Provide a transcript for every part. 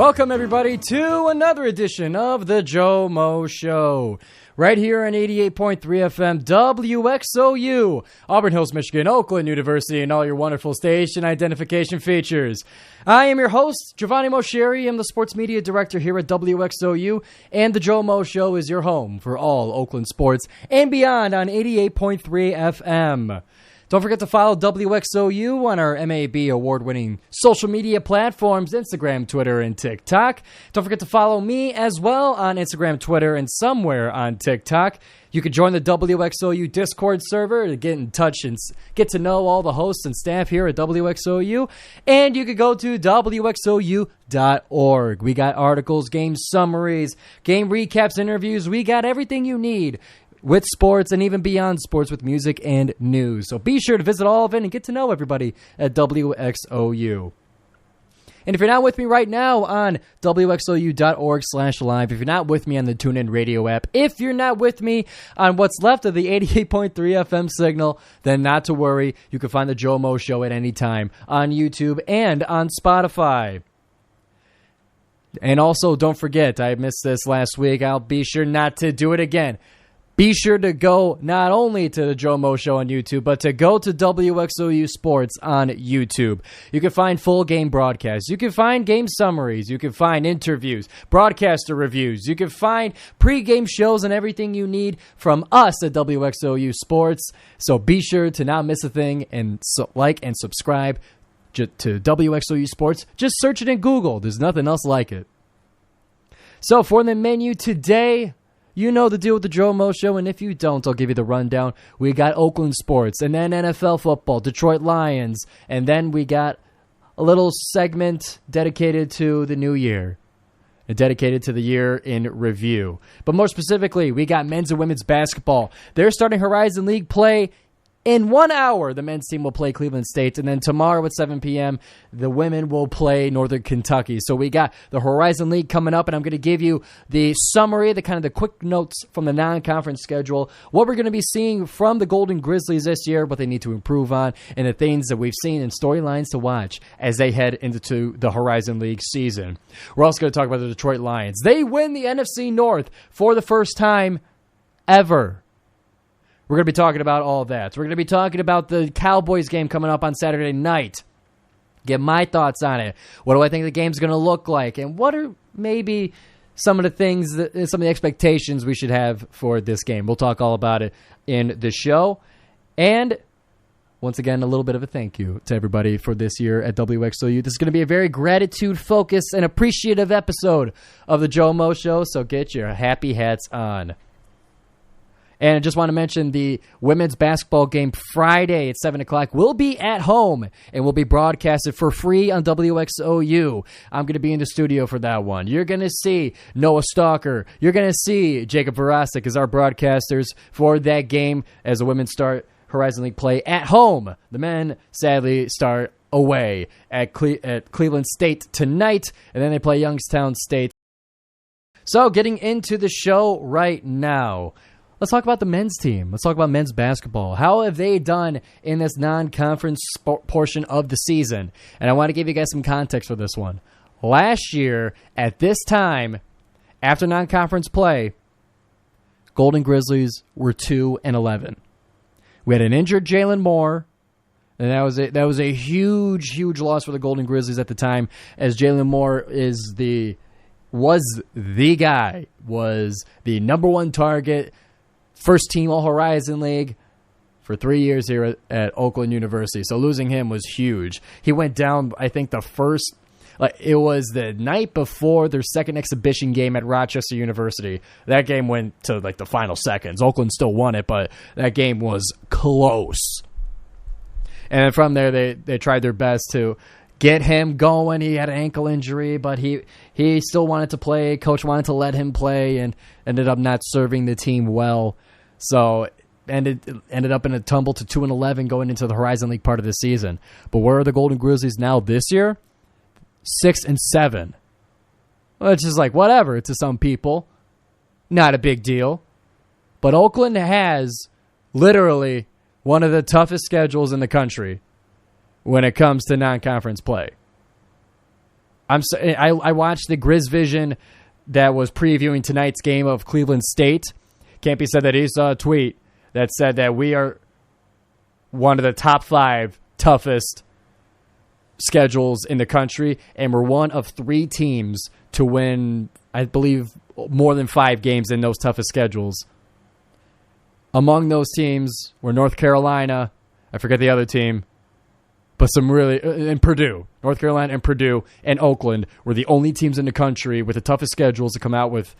Welcome, everybody, to another edition of the GioMoShow. Right here on 88.3 FM, WXOU, Auburn Hills, Michigan, Oakland University, and all your wonderful station identification features. I am your host, Giovanni Mosheri. I'm the sports media director here at WXOU, and the GioMoShow is your home for all Oakland sports and beyond on 88.3 FM. Don't forget to follow WXOU on our MAB award-winning social media platforms, Instagram, Twitter, and TikTok. Don't forget to follow me as well on Instagram, Twitter, and somewhere on TikTok. You can join the WXOU Discord server to get in touch and get to know all the hosts and staff here at WXOU. And you can go to WXOU.org. We got articles, game summaries, game recaps, interviews. We got everything you need with sports and even beyond sports with music and news. So be sure to visit all of it and get to know everybody at WXOU. And if you're not with me right now on WXOU.org/live, if you're not with me on the TuneIn Radio app, if you're not with me on what's left of the 88.3 FM signal, then not to worry. You can find the GioMoShow at any time on YouTube and on Spotify. And also, don't forget, I missed this last week. I'll be sure not to do it again. Be sure to go not only to the GioMoShow on YouTube, but to go to WXOU Sports on YouTube. You can find full game broadcasts. You can find game summaries. You can find interviews, broadcaster reviews. You can find pregame shows and everything you need from us at WXOU Sports. So be sure to not miss a thing and like and subscribe to WXOU Sports. Just search it in Google. There's nothing else like it. So for the menu today, you know the deal with the GioMoShow, and if you don't, I'll give you the rundown. We got Oakland sports, and then NFL football, Detroit Lions, and then we got a little segment dedicated to the new year, and dedicated to the year in review. But more specifically, we got men's and women's basketball. They're starting Horizon League play. In 1 hour, the men's team will play Cleveland State, and then tomorrow at 7 p.m., the women will play Northern Kentucky. So we got the Horizon League coming up, and I'm going to give you the summary, the quick notes from the non-conference schedule, what we're going to be seeing from the Golden Grizzlies this year, what they need to improve on, and the things that we've seen and storylines to watch as they head into the Horizon League season. We're also going to talk about the Detroit Lions. They win the NFC North for the first time ever. We're going to be talking about all that. We're going to be talking about the Cowboys game coming up on Saturday night. Get my thoughts on it. What do I think the game's going to look like? And what are maybe some of the things, some of the expectations we should have for this game? We'll talk all about it in the show. And once again, a little bit of a thank you to everybody for this year at WXOU. This is going to be a very gratitude-focused and appreciative episode of the GioMoShow, so get your happy hats on. And I just want to mention the women's basketball game Friday at 7 o'clock will be at home and will be broadcasted for free on WXOU. I'm going to be in the studio for that one. You're going to see Noah Stalker. You're going to see Jacob Verostic as our broadcasters for that game as the women start Horizon League play at home. The men, sadly, start away at Cleveland State tonight, and then they play Youngstown State. So getting into the show right now, let's talk about the men's team. Let's talk about men's basketball. How have they done in this non-conference portion of the season? And I want to give you guys some context for this one. Last year, at this time, after non-conference play, Golden Grizzlies were 2-11. We had an injured Jalen Moore, and that was a huge, huge loss for the Golden Grizzlies at the time, as Jalen Moore was the number one target, first team All-Horizon League for 3 years here at Oakland University. So losing him was huge. He went down, I think, it was the night before their second exhibition game at Rochester University. That game went to the final seconds. Oakland still won it, but that game was close. And from there, they tried their best to get him going. He had an ankle injury, but he still wanted to play. Coach wanted to let him play and ended up not serving the team well. So ended up in a tumble to 2-11 going into the Horizon League part of the season. But where are the Golden Grizzlies now this year? 6-7. Well, it's just whatever to some people. Not a big deal. But Oakland has literally one of the toughest schedules in the country when it comes to non-conference play. I watched the Grizz Vision that was previewing tonight's game of Cleveland State. Campy said that he saw a tweet that said that we are one of the top 5 toughest schedules in the country, and we're one of 3 teams to win, I believe, more than 5 games in those toughest schedules. Among those teams were North Carolina, I forget the other team, but some really, and Purdue. North Carolina and Purdue and Oakland were the only teams in the country with the toughest schedules to come out with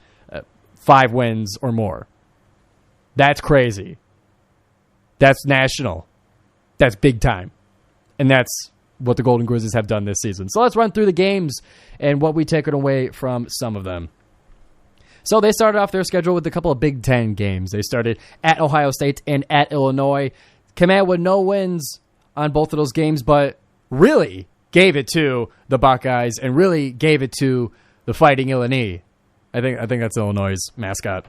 5 wins or more. That's crazy. That's national. That's big time. And that's what the Golden Grizzlies have done this season. So let's run through the games and what we take away from some of them. So they started off their schedule with a couple of Big Ten games. They started at Ohio State and at Illinois. Came out with no wins on both of those games, but really gave it to the Buckeyes and really gave it to the Fighting Illini. I think that's Illinois' mascot.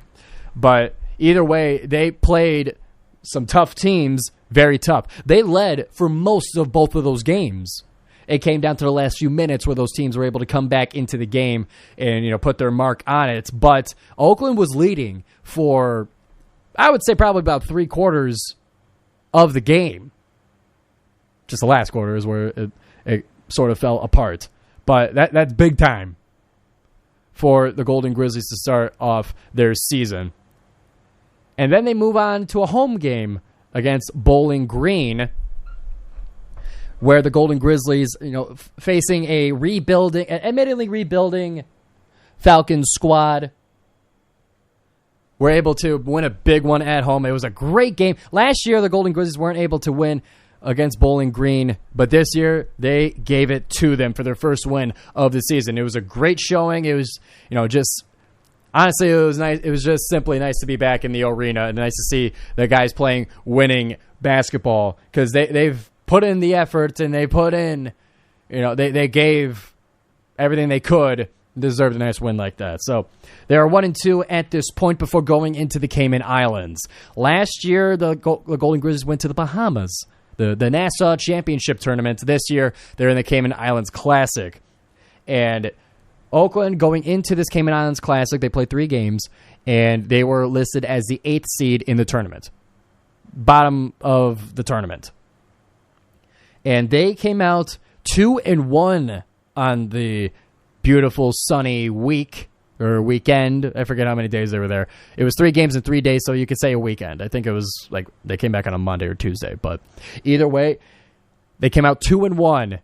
But either way, they played some tough teams, very tough. They led for most of both of those games. It came down to the last few minutes where those teams were able to come back into the game and put their mark on it. But Oakland was leading for, I would say, probably about 3/4 of the game. Just the last quarter is where it sort of fell apart. But that's big time for the Golden Grizzlies to start off their season. And then they move on to a home game against Bowling Green, where the Golden Grizzlies, facing a admittedly rebuilding Falcons squad, were able to win a big one at home. It was a great game. Last year, the Golden Grizzlies weren't able to win against Bowling Green, but this year they gave it to them for their first win of the season. It was a great showing. It was, just honestly, it was nice. It was just simply nice to be back in the arena and nice to see the guys playing winning basketball because they've put in the effort and they put in, they gave everything they could. Deserved a nice win like that. So they are 1-2 at this point before going into the Cayman Islands. Last year, the Golden Grizzlies went to the Bahamas, the Nassau Championship Tournament. This year, they're in the Cayman Islands Classic. And Oakland, going into this Cayman Islands Classic, they played 3 games, and they were listed as the 8th seed in the tournament. Bottom of the tournament. And they came out 2-1 on the beautiful sunny weekend. I forget how many days they were there. It was 3 games in 3 days, so you could say a weekend. I think it was like they came back on a Monday or Tuesday. But either way, they came out 2-1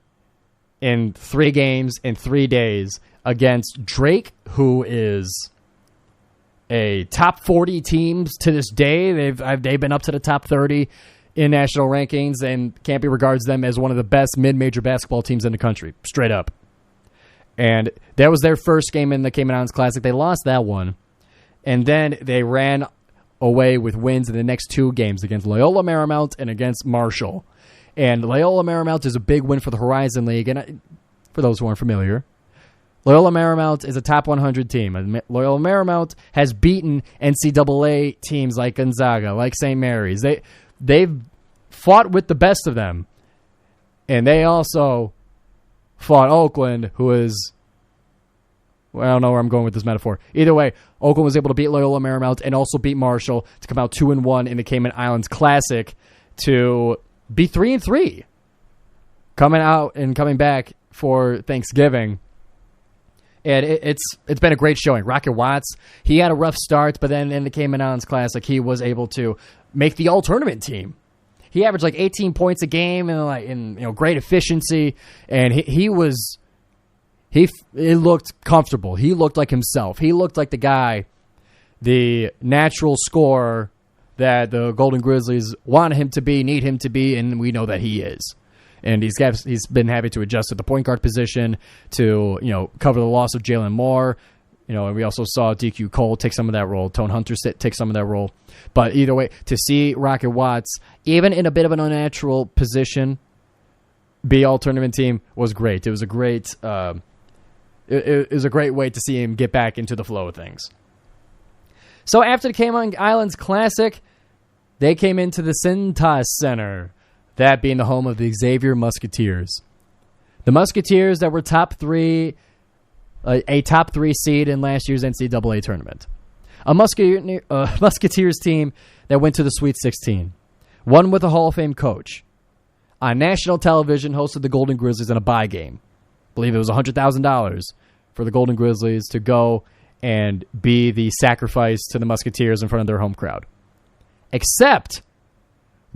in 3 games in 3 days against Drake, who is a top 40 teams to this day. They've been up to the top 30 in national rankings, and Campy regards them as one of the best mid-major basketball teams in the country, straight up. And that was their first game in the Cayman Islands Classic. They lost that one. And then they ran away with wins in the next 2 games against Loyola Marymount and against Marshall. And Loyola Marymount is a big win for the Horizon League. And for those who aren't familiar, Loyola Marymount is a top 100 team. Loyola Marymount has beaten NCAA teams like Gonzaga, like St. Mary's. They've fought with the best of them. And they also fought Oakland, who is, well, I don't know where I'm going with this metaphor. Either way, Oakland was able to beat Loyola Marymount and also beat Marshall to come out 2-1 in the Cayman Islands Classic to be 3-3. Coming out and coming back for Thanksgiving. And it's been a great showing. Rocket Watts, he had a rough start, but then in the Cayman Islands Classic, he was able to make the all-tournament team. He averaged like 18 points a game and great efficiency, and he looked comfortable. He looked like himself. He looked like the guy, the natural scorer that the Golden Grizzlies want him to be, need him to be, and we know that he is. And he's been having to adjust to the point guard position to cover the loss of Jalen Moore. And we also saw DQ Cole take some of that role. Tone Hunter take some of that role. But either way, to see Rocket Watts, even in a bit of an unnatural position, be all-tournament team was great. It was a great it was a great way to see him get back into the flow of things. So after the Cayman Islands Classic, they came into the Cintas Center, that being the home of the Xavier Musketeers. The Musketeers that were a top three seed in last year's NCAA tournament. A Musketeers team that went to the Sweet 16. One with a Hall of Fame coach. On national television, hosted the Golden Grizzlies in a bye game. I believe it was $100,000 for the Golden Grizzlies to go and be the sacrifice to the Musketeers in front of their home crowd. Except,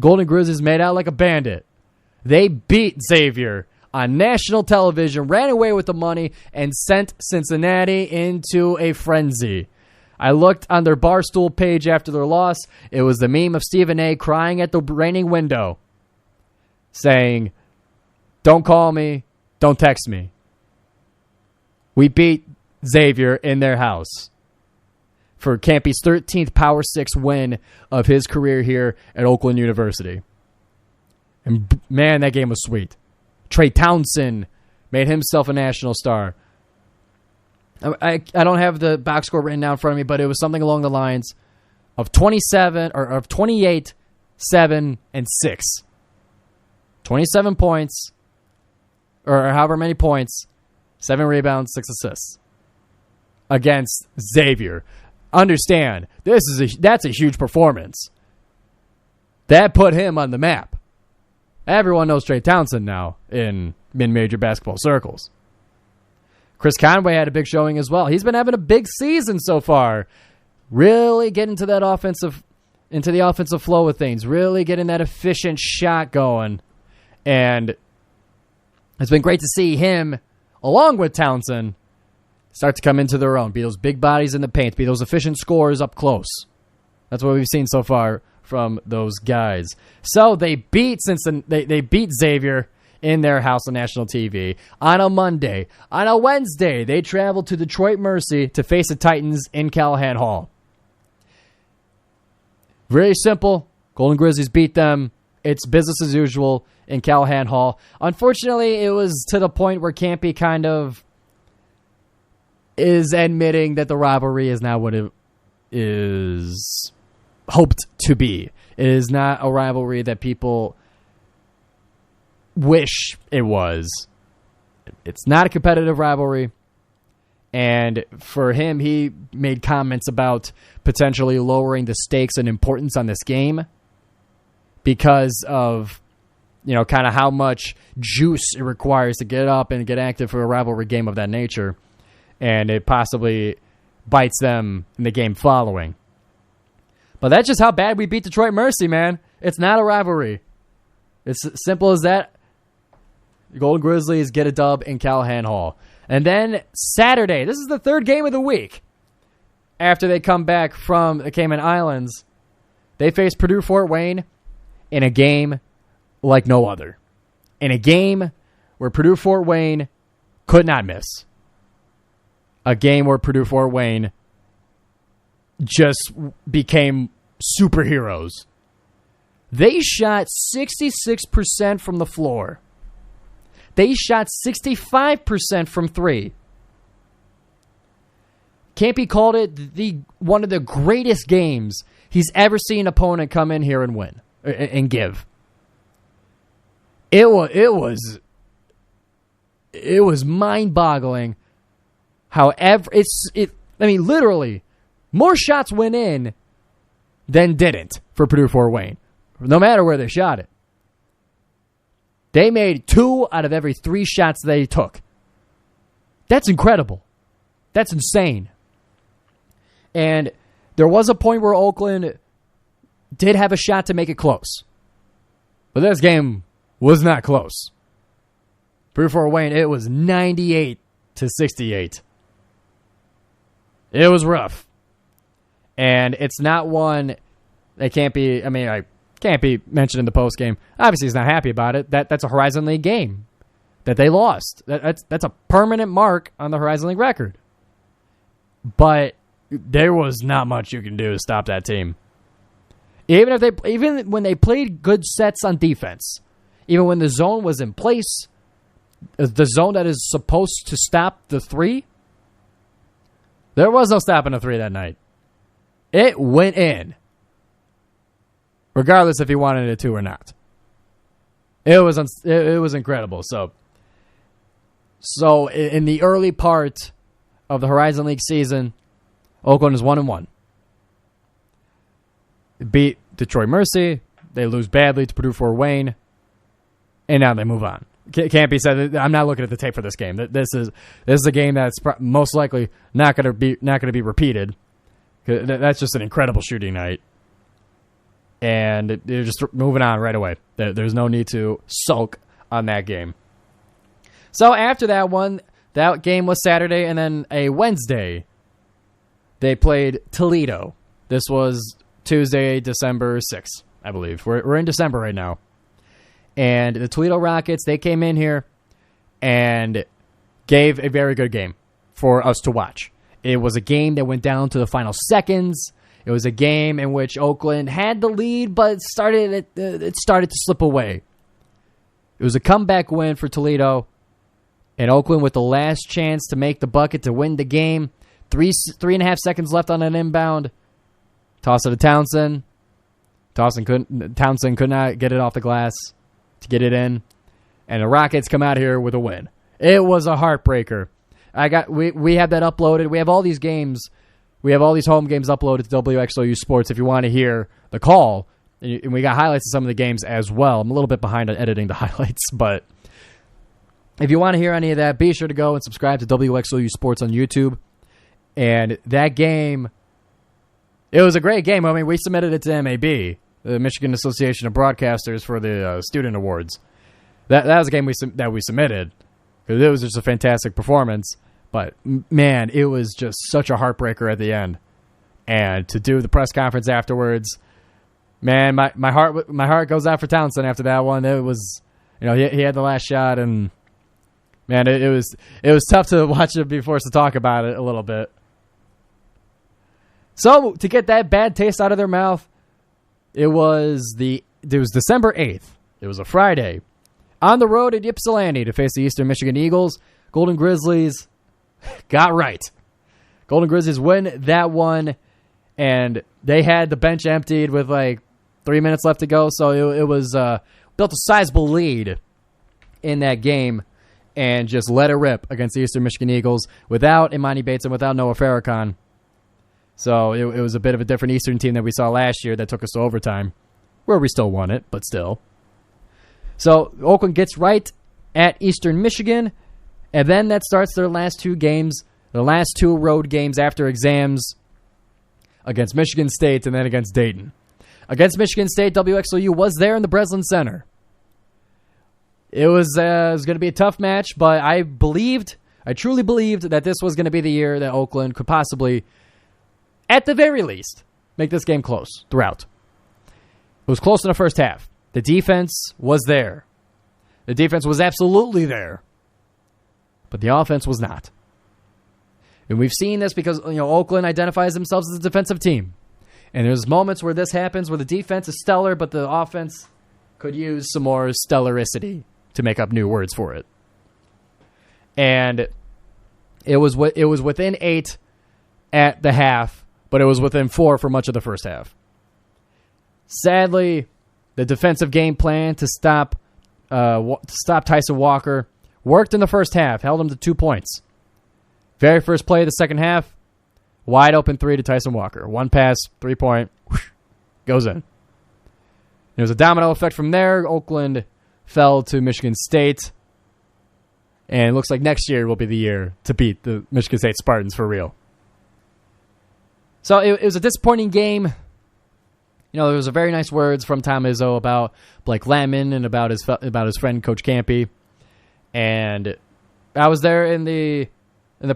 Golden Grizzlies made out like a bandit. They beat Xavier on national television, ran away with the money, and sent Cincinnati into a frenzy. I looked on their Barstool page after their loss. It was the meme of Stephen A. crying at the raining window, saying, "Don't call me, don't text me." We beat Xavier in their house for Campy's 13th Power 6 win of his career here at Oakland University. And man, that game was sweet. Trey Townsend made himself a national star. I don't have the box score written down in front of me, but it was something along the lines of 28, 7, and 6. 27 points, or however many points, 7 rebounds, 6 assists against Xavier. Understand, that's a huge performance. That put him on the map. Everyone knows Trey Townsend now in mid-major basketball circles. Chris Conway had a big showing as well. He's been having a big season so far. Really getting to that into the offensive flow of things. Really getting that efficient shot going. And it's been great to see him, along with Townsend, start to come into their own. Be those big bodies in the paint. Be those efficient scorers up close. That's what we've seen so far from those guys. So they beat Xavier in their house on national TV on a Monday. On a Wednesday, they traveled to Detroit Mercy to face the Titans in Callahan Hall. Very simple. Golden Grizzlies beat them. It's business as usual in Callahan Hall. Unfortunately, it was to the point where Campy kind of is admitting that the rivalry is not what it is hoped to be. It is not a rivalry that people wish it was. It's not a competitive rivalry. And for him, he made comments about potentially lowering the stakes and importance on this game because of, kind of how much juice it requires to get up and get active for a rivalry game of that nature. And it possibly bites them in the game following. But that's just how bad we beat Detroit Mercy, man. It's not a rivalry. It's simple as that. The Golden Grizzlies get a dub in Callahan Hall. And then Saturday, this is the third game of the week. After they come back from the Cayman Islands, they face Purdue Fort Wayne in a game like no other. In a game where Purdue Fort Wayne could not miss. A game where Purdue Fort Wayne just became superheroes. They shot 66% from the floor. They shot 65% from three. Campy called it one of the greatest games he's ever seen an opponent come in here and win and give. It was mind-boggling. However, literally, more shots went in than didn't for Purdue Fort Wayne, no matter where they shot it. They made 2 out of every 3 shots they took. That's incredible. That's insane. And there was a point where Oakland did have a shot to make it close. But this game was not close. Purdue Fort Wayne, it was 98-68. It was rough. And it's not one that can't be mentioned in the postgame. Obviously, he's not happy about it. That's a Horizon League game that they lost. That's a permanent mark on the Horizon League record. But there was not much you can do to stop that team. Even when they played good sets on defense, even when the zone was in place, the zone that is supposed to stop the three, there was no stopping a three that night. It went in, regardless if he wanted it to or not. It was incredible. So So in the early part of the Horizon League season, Oakland is 1-1. Beat Detroit Mercy. They lose badly to Purdue Fort Wayne. And now they move on. Can't be said. I'm not looking at the tape for this game. This is a game that's most likely not going to be repeated. That's just an incredible shooting night. And they're just moving on right away. There's no need to sulk on that game. So after that game was Saturday, and then a Wednesday, they played Toledo. This was Tuesday, December 6th, I believe. We're in December right now. And the Toledo Rockets, they came in here and gave a very good game for us to watch. It was a game that went down to the final seconds. It was a game in which Oakland had the lead, but it started to slip away. It was a comeback win for Toledo, and Oakland with the last chance to make the bucket to win the game. 3.5 seconds left on an inbound. Toss it to Townsend. Townsend could not get it off the glass to get it in, and the Rockets come out here with a win. It was a heartbreaker. We have that uploaded. We have all these games. We have all these home games uploaded to WXOU Sports if you want to hear the call. And we got highlights of some of the games as well. I'm a little bit behind on editing the highlights, but if you want to hear any of that, be sure to go and subscribe to WXOU Sports on YouTube. And that game, it was a great game. I mean, we submitted it to MAB, the Michigan Association of Broadcasters, for the Student Awards. That was a game that we submitted because it was just a fantastic performance. But, man, it was just such a heartbreaker at the end. And to do the press conference afterwards, man, my heart goes out for Townsend after that one. It was, he had the last shot, and, man, it was tough to watch it, be forced to talk about it a little bit. So, to get that bad taste out of their mouth, it was December 8th. It was a Friday. On the road at Ypsilanti to face the Eastern Michigan Eagles. Golden Grizzlies got right. Golden Grizzlies win that one, and they had the bench emptied with 3 minutes left to go, so it was built a sizable lead in that game and just let it rip against the Eastern Michigan Eagles without Imani Bates and without Noah Farrakhan. So it was a bit of a different Eastern team that we saw last year that took us to overtime, where we still won it, but still. So Oakland gets right at Eastern Michigan, and then that starts their last two games, the last two road games after exams against Michigan State and then against Dayton. Against Michigan State, WXOU was there in the Breslin Center. It was going to be a tough match, but I truly believed that this was going to be the year that Oakland could possibly, at the very least, make this game close throughout. It was close in the first half. The defense was there. The defense was absolutely there. But the offense was not. And we've seen this because Oakland identifies themselves as a defensive team. And there's moments where this happens where the defense is stellar, but the offense could use some more stellaricity to make up new words for it. And it was within 8 at the half, but it was within 4 for much of the first half. Sadly, the defensive game plan to stop Tyson Walker worked in the first half, held him to 2 points. Very first play of the second half, wide open 3 to Tyson Walker. 1 pass, 3-point, goes in. There was a domino effect from there. Oakland fell to Michigan State. And it looks like next year will be the year to beat the Michigan State Spartans for real. So it was a disappointing game. There was a very nice words from Tom Izzo about Blake Lamon and about his friend Coach Campy. And I was there in the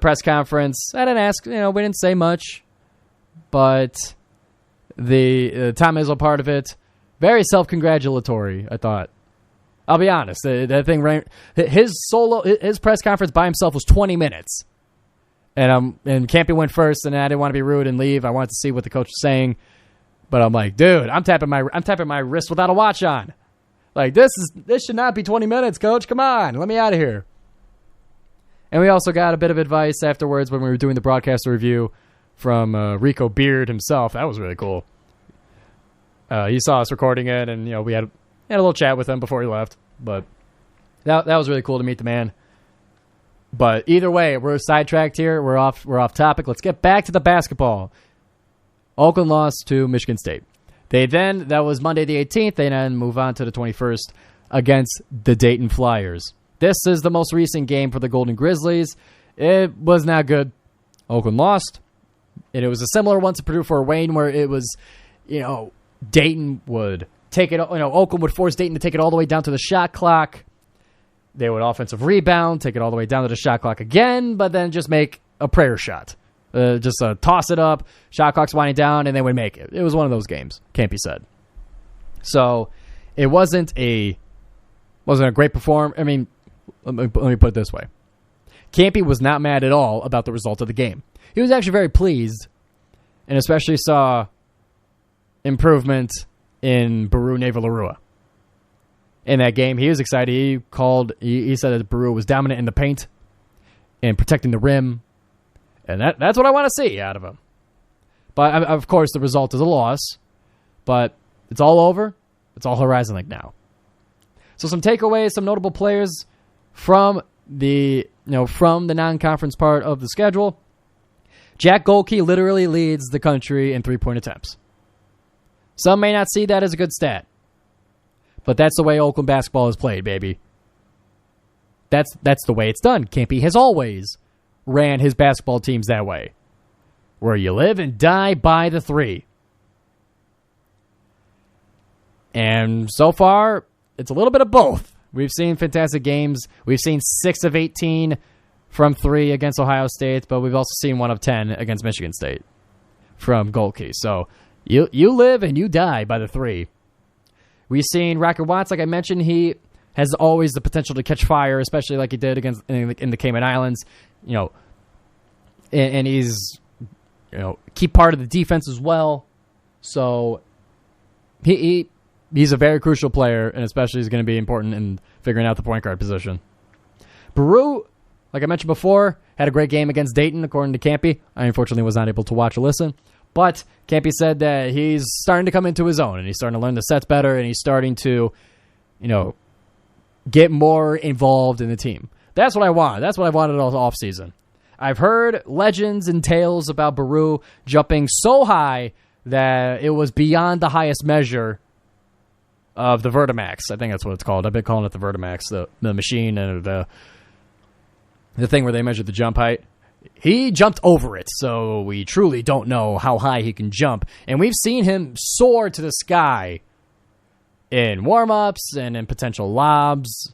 press conference. I didn't ask, we didn't say much, but the Tom Izzo part of it, very self-congratulatory, I thought. I'll be honest. That thing his press conference by himself was 20 minutes. And Campy went first, and I didn't want to be rude and leave. I wanted to see what the coach was saying. But I'm like, dude, I'm tapping my wrist without a watch on. This should not be 20 minutes, coach. Come on, let me out of here. And we also got a bit of advice afterwards when we were doing the broadcast review from Rico Beard himself. That was really cool. He saw us recording it, and we had a little chat with him before he left. But that was really cool to meet the man. But either way, we're sidetracked here. We're off topic. Let's get back to the basketball. Oakland lost to Michigan State. That was Monday the 18th. They then move on to the 21st against the Dayton Flyers. This is the most recent game for the Golden Grizzlies. It was not good. Oakland lost. And it was a similar one to Purdue Fort Wayne where it was, Dayton would take it, Oakland would force Dayton to take it all the way down to the shot clock. They would offensive rebound, take it all the way down to the shot clock again, but then just make a prayer shot. Just toss it up, shot clock's winding down, and they would make it. It was one of those games, can't be said. So it wasn't a great performance. I mean, let me put it this way. Campy was not mad at all about the result of the game. He was actually very pleased, and especially saw improvement in Baru Naval-Arua. In that game, he was excited. He said that Baru was dominant in the paint and protecting the rim, and that's what I want to see out of him. But, of course, the result is a loss, but it's all over. It's all Horizon League now. So some takeaways, some notable players from the non-conference part of the schedule. Jack Golke literally leads the country in three-point attempts. Some may not see that as a good stat, but that's the way Oakland basketball is played, baby. That's the way it's done. Campy has always ran his basketball teams that way, where you live and die by the three. And so far, it's a little bit of both. We've seen fantastic games. We've seen 6 of 18 from 3 against Ohio State, but we've also seen 1 of 10 against Michigan State from Golke. So you live and you die by the 3. We've seen Rocket Watts, like I mentioned, he has always the potential to catch fire, especially like he did in the Cayman Islands. And he's key part of the defense as well. So he's a very crucial player, and especially is going to be important in figuring out the point guard position. Baru, like I mentioned before, had a great game against Dayton, according to Campy. I unfortunately was not able to watch or listen. But Campy said that he's starting to come into his own, and he's starting to learn the sets better, and he's starting to, get more involved in the team. That's what I want. That's what I wanted all offseason. I've heard legends and tales about Baru jumping so high that it was beyond the highest measure of the Vertimax. I think that's what it's called. I've been calling it the Vertimax, the machine and the thing where they measure the jump height. He jumped over it, so we truly don't know how high he can jump. And we've seen him soar to the sky in warm-ups and in potential lobs.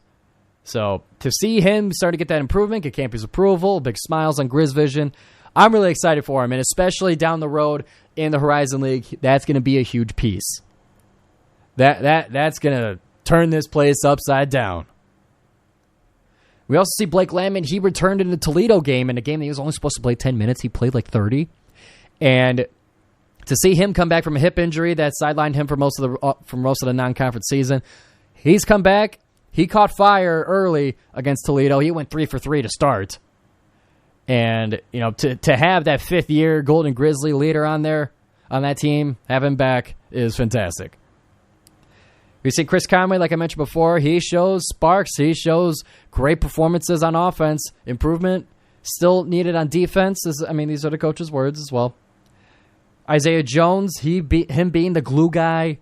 So to see him start to get that improvement, get Campy's approval, big smiles on Grizz Vision, I'm really excited for him. And especially down the road in the Horizon League, that's going to be a huge piece. That's going to turn this place upside down. We also see Blake Landman. He returned in the Toledo game, in a game that he was only supposed to play 10 minutes. He played like 30. And to see him come back from a hip injury that sidelined him for most of the non-conference season, he's come back. He caught fire early against Toledo. He went 3 for 3 to start. And, to have that fifth-year Golden Grizzly leader on that team, have him back, is fantastic. We see Chris Conway, like I mentioned before, he shows sparks. He shows great performances on offense. Improvement still needed on defense. These are the coach's words as well. Isaiah Jones, him being the glue guy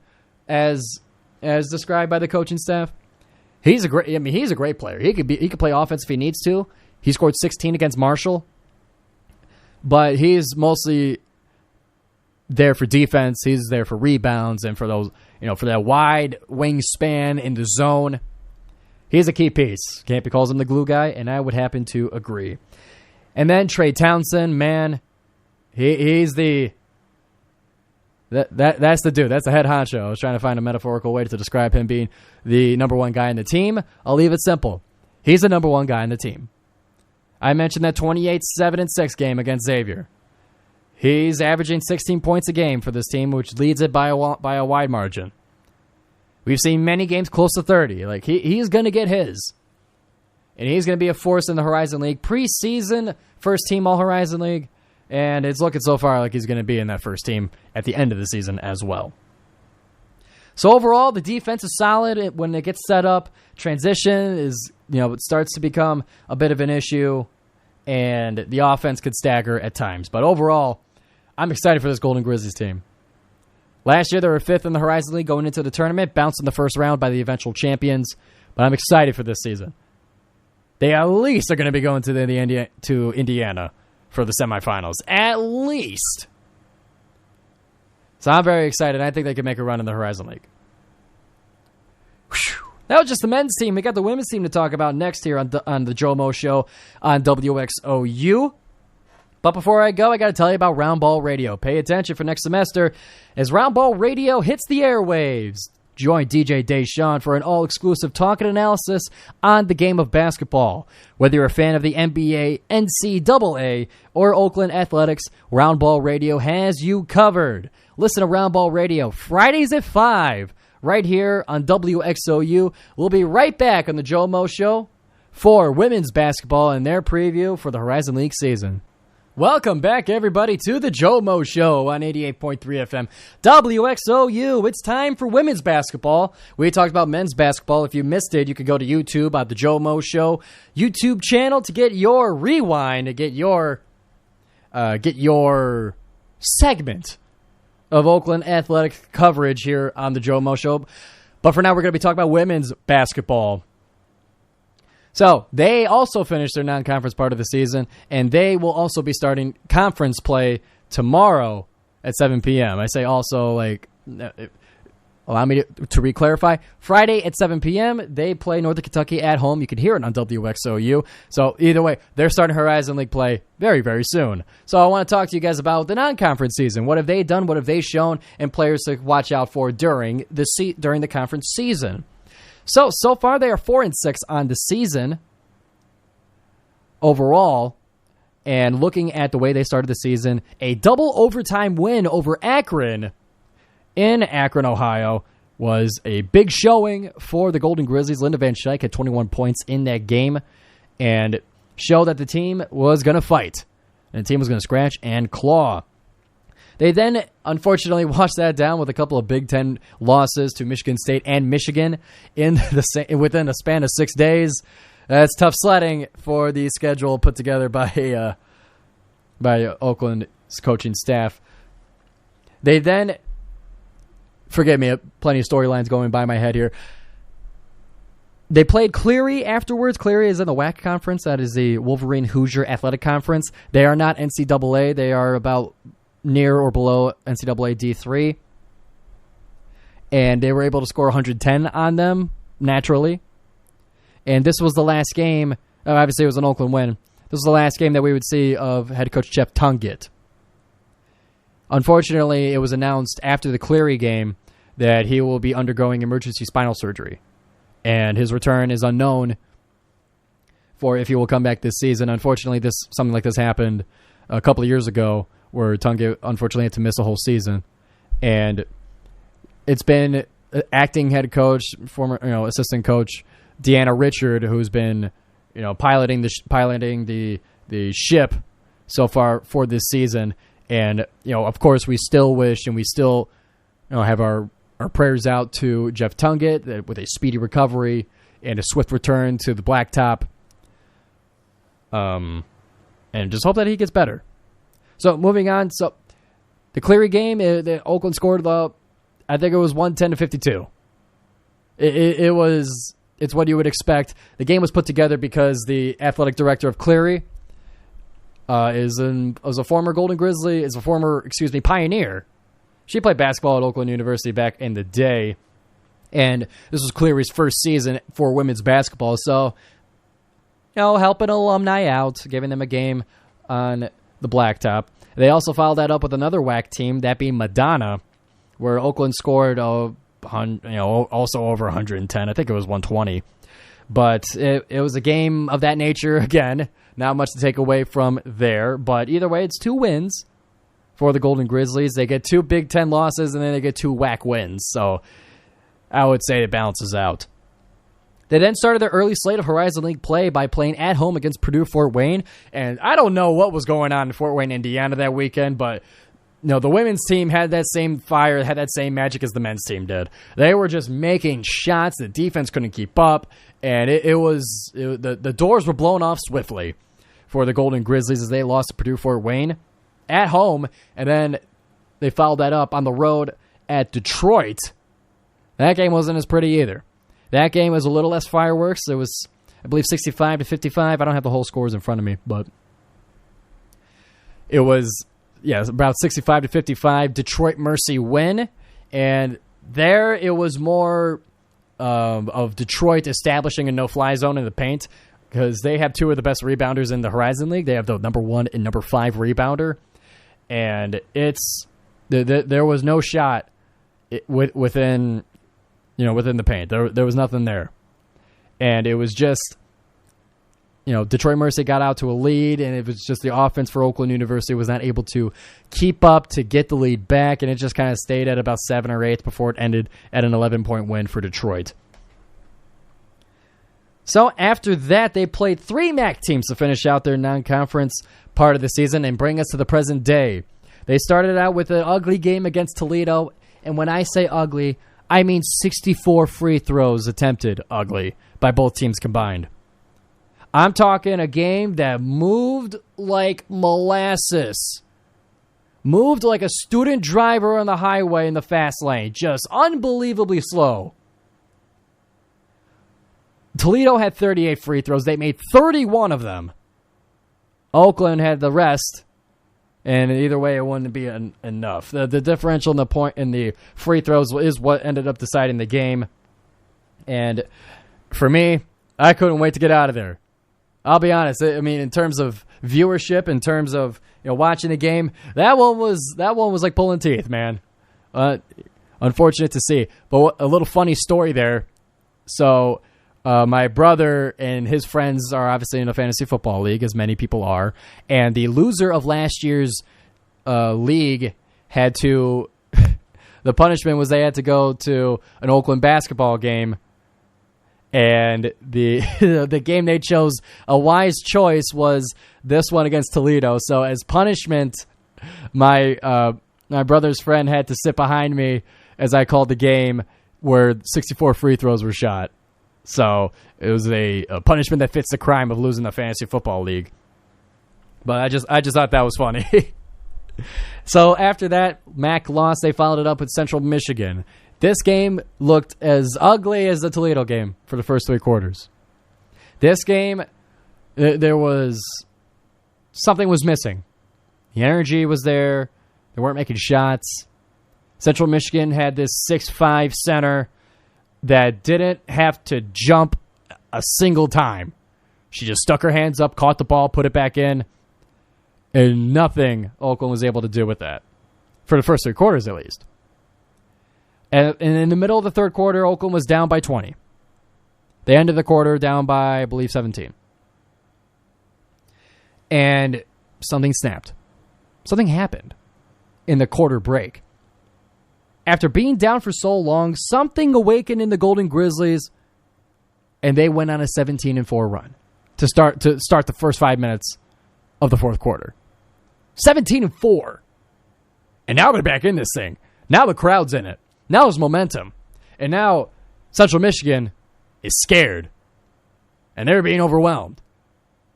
as described by the coaching staff. He's a great player. He could play offense if he needs to. He scored 16 against Marshall. But he's mostly there for defense. He's there for rebounds and for those, for that wide wingspan in the zone. He's a key piece. Campy calls him the glue guy, and I would happen to agree. And then Trey Townsend, man, he's the that's the dude. That's the head honcho. I was trying to find a metaphorical way to describe him being the number one guy in the team. I'll leave it simple. He's the number one guy in the team. I mentioned that 28-7-6 game against Xavier. He's averaging 16 points a game for this team, which leads it by a wide margin. We've seen many games close to 30. Like he's going to get his. And he's going to be a force in the Horizon League. Preseason, first team All-Horizon League. And it's looking so far like he's going to be in that first team at the end of the season as well. So overall, the defense is solid. When it gets set up, transition is, it starts to become a bit of an issue, and the offense could stagger at times. But overall, I'm excited for this Golden Grizzlies team. Last year, they were 5th in the Horizon League going into the tournament, bounced in the first round by the eventual champions. But I'm excited for this season. They at least are going to be going to Indiana for the semifinals. At least. So I'm very excited. I think they can make a run in the Horizon League. Whew. That was just the men's team. We got the women's team to talk about next here on the GioMoShow on WXOU. But before I go, I got to tell you about Round Ball Radio. Pay attention for next semester as Round Ball Radio hits the airwaves. Join DJ Deshawn for an all-exclusive talk and analysis on the game of basketball. Whether you're a fan of the NBA, NCAA, or Oakland Athletics, Round Ball Radio has you covered. Listen to Round Ball Radio Fridays at 5 right here on WXOU. We'll be right back on the GioMoShow for women's basketball and their preview for the Horizon League season. Welcome back, everybody, to the GioMoShow on 88.3 FM WXOU. It's time for women's basketball. We talked about men's basketball. If you missed it, you could go to YouTube on the GioMoShow YouTube channel to get your rewind, to get your segment of Oakland athletic coverage here on the GioMoShow. But for now, we're going to be talking about women's basketball. So they also finished their non-conference part of the season, and they will also be starting conference play tomorrow at 7 p.m. I say also, allow me to re-clarify. Friday at 7 p.m., they play Northern Kentucky at home. You can hear it on WXOU. So either way, they're starting Horizon League play very, very soon. So I want to talk to you guys about the non-conference season. What have they done? What have they shown? And players to watch out for during the conference season. So far they are 4-6 on the season overall. And looking at the way they started the season, a double overtime win over Akron in Akron, Ohio, was a big showing for the Golden Grizzlies. Linda Van Schaik had 21 points in that game and showed that the team was going to fight. And the team was going to scratch and claw. They then, unfortunately, washed that down with a couple of Big Ten losses to Michigan State and Michigan within a span of 6 days. That's tough sledding for the schedule put together by Oakland's coaching staff. They then, forgive me, plenty of storylines going by my head here. They played Cleary afterwards. Cleary is in the WAC conference. That is the Wolverine Hoosier Athletic Conference. They are not NCAA. They are about near or below NCAA D3. And they were able to score 110 on them, naturally. And this was the last game. Obviously, it was an Oakland win. This was the last game that we would see of head coach Jeff Tungett. Unfortunately, it was announced after the Cleary game that he will be undergoing emergency spinal surgery. And his return is unknown for if he will come back this season. Unfortunately, something like this happened a couple of years ago where Tungett unfortunately had to miss a whole season. And it's been acting head coach, former assistant coach Deanna Richard, who's been piloting the ship so far for this season. And of course, we still wish and we still have our prayers out to Jeff Tungett with a speedy recovery and a swift return to the blacktop. And just hope that he gets better. So moving on, so the Cleary game, the Oakland scored I think it was 110-52. It's what you would expect. The game was put together because the athletic director of Cleary is a former Golden Grizzly, is a former Pioneer. She played basketball at Oakland University back in the day, and this was Cleary's first season for women's basketball. So, helping alumni out, giving them a game on the blacktop. They also followed that up with another WAC team, that being Madonna, where Oakland scored also over 110. I think it was 120. But it was a game of that nature again. Not much to take away from there. But either way, it's 2 wins for the Golden Grizzlies. They get 2 Big Ten losses, and then they get 2 WAC wins. So I would say it balances out. They then started their early slate of Horizon League play by playing at home against Purdue Fort Wayne. And I don't know what was going on in Fort Wayne, Indiana that weekend, but the women's team had that same fire, had that same magic as the men's team did. They were just making shots. The defense couldn't keep up, and the doors were blown off swiftly for the Golden Grizzlies as they lost to Purdue Fort Wayne at home, and then they followed that up on the road at Detroit. That game wasn't as pretty either. That game was a little less fireworks. It was, I believe, 65-55. I don't have the whole scores in front of me, but it was, about 65-55. Detroit Mercy win, and there it was more of Detroit establishing a no-fly zone in the paint because they have two of the best rebounders in the Horizon League. They have the number 1 and number 5 rebounder, and there was no shot within the paint. There was nothing there. And it was just, Detroit Mercy got out to a lead, and it was just the offense for Oakland University was not able to keep up to get the lead back, and it just kind of stayed at about 7 or 8 before it ended at an 11-point win for Detroit. So after that, they played 3 MAC teams to finish out their non-conference part of the season and bring us to the present day. They started out with an ugly game against Toledo, and when I say ugly, I mean 64 free throws attempted ugly by both teams combined. I'm talking a game that moved like molasses. Moved like a student driver on the highway in the fast lane. Just unbelievably slow. Toledo had 38 free throws. They made 31 of them. Oakland had the rest. And either way, it wouldn't be enough. The differential in the point in the free throws is what ended up deciding the game. And for me, I couldn't wait to get out of there. I'll be honest. I mean, in terms of viewership, in terms of watching the game, that one was like pulling teeth, man. Unfortunate to see, but a little funny story there. So, my brother and his friends are obviously in a fantasy football league, as many people are, and the loser of last year's league had to. The punishment was they had to go to an Oakland basketball game. And the game they chose, a wise choice, was this one against Toledo. So as punishment, my brother's friend had to sit behind me as I called the game where 64 free throws were shot. So it was a punishment that fits the crime of losing the fantasy football league. But I just thought that was funny. So after that, MAC lost. They followed it up with Central Michigan. This game looked as ugly as the Toledo game for the first 3 quarters. This game, something was missing. The energy was there. They weren't making shots. Central Michigan had this 6'5" center that didn't have to jump a single time. She just stuck her hands up, caught the ball, put it back in, and nothing Oakland was able to do with that. For the first 3 quarters, at least. And in the middle of the third quarter, Oakland was down by 20. They ended the quarter down by, I believe, 17. And something snapped. Something happened in the quarter break. After being down for so long, something awakened in the Golden Grizzlies, and they went on a 17-4 run to start the first 5 minutes of the fourth quarter. 17-4. And now they're back in this thing. Now the crowd's in it. Now there's momentum. And now Central Michigan is scared. And they're being overwhelmed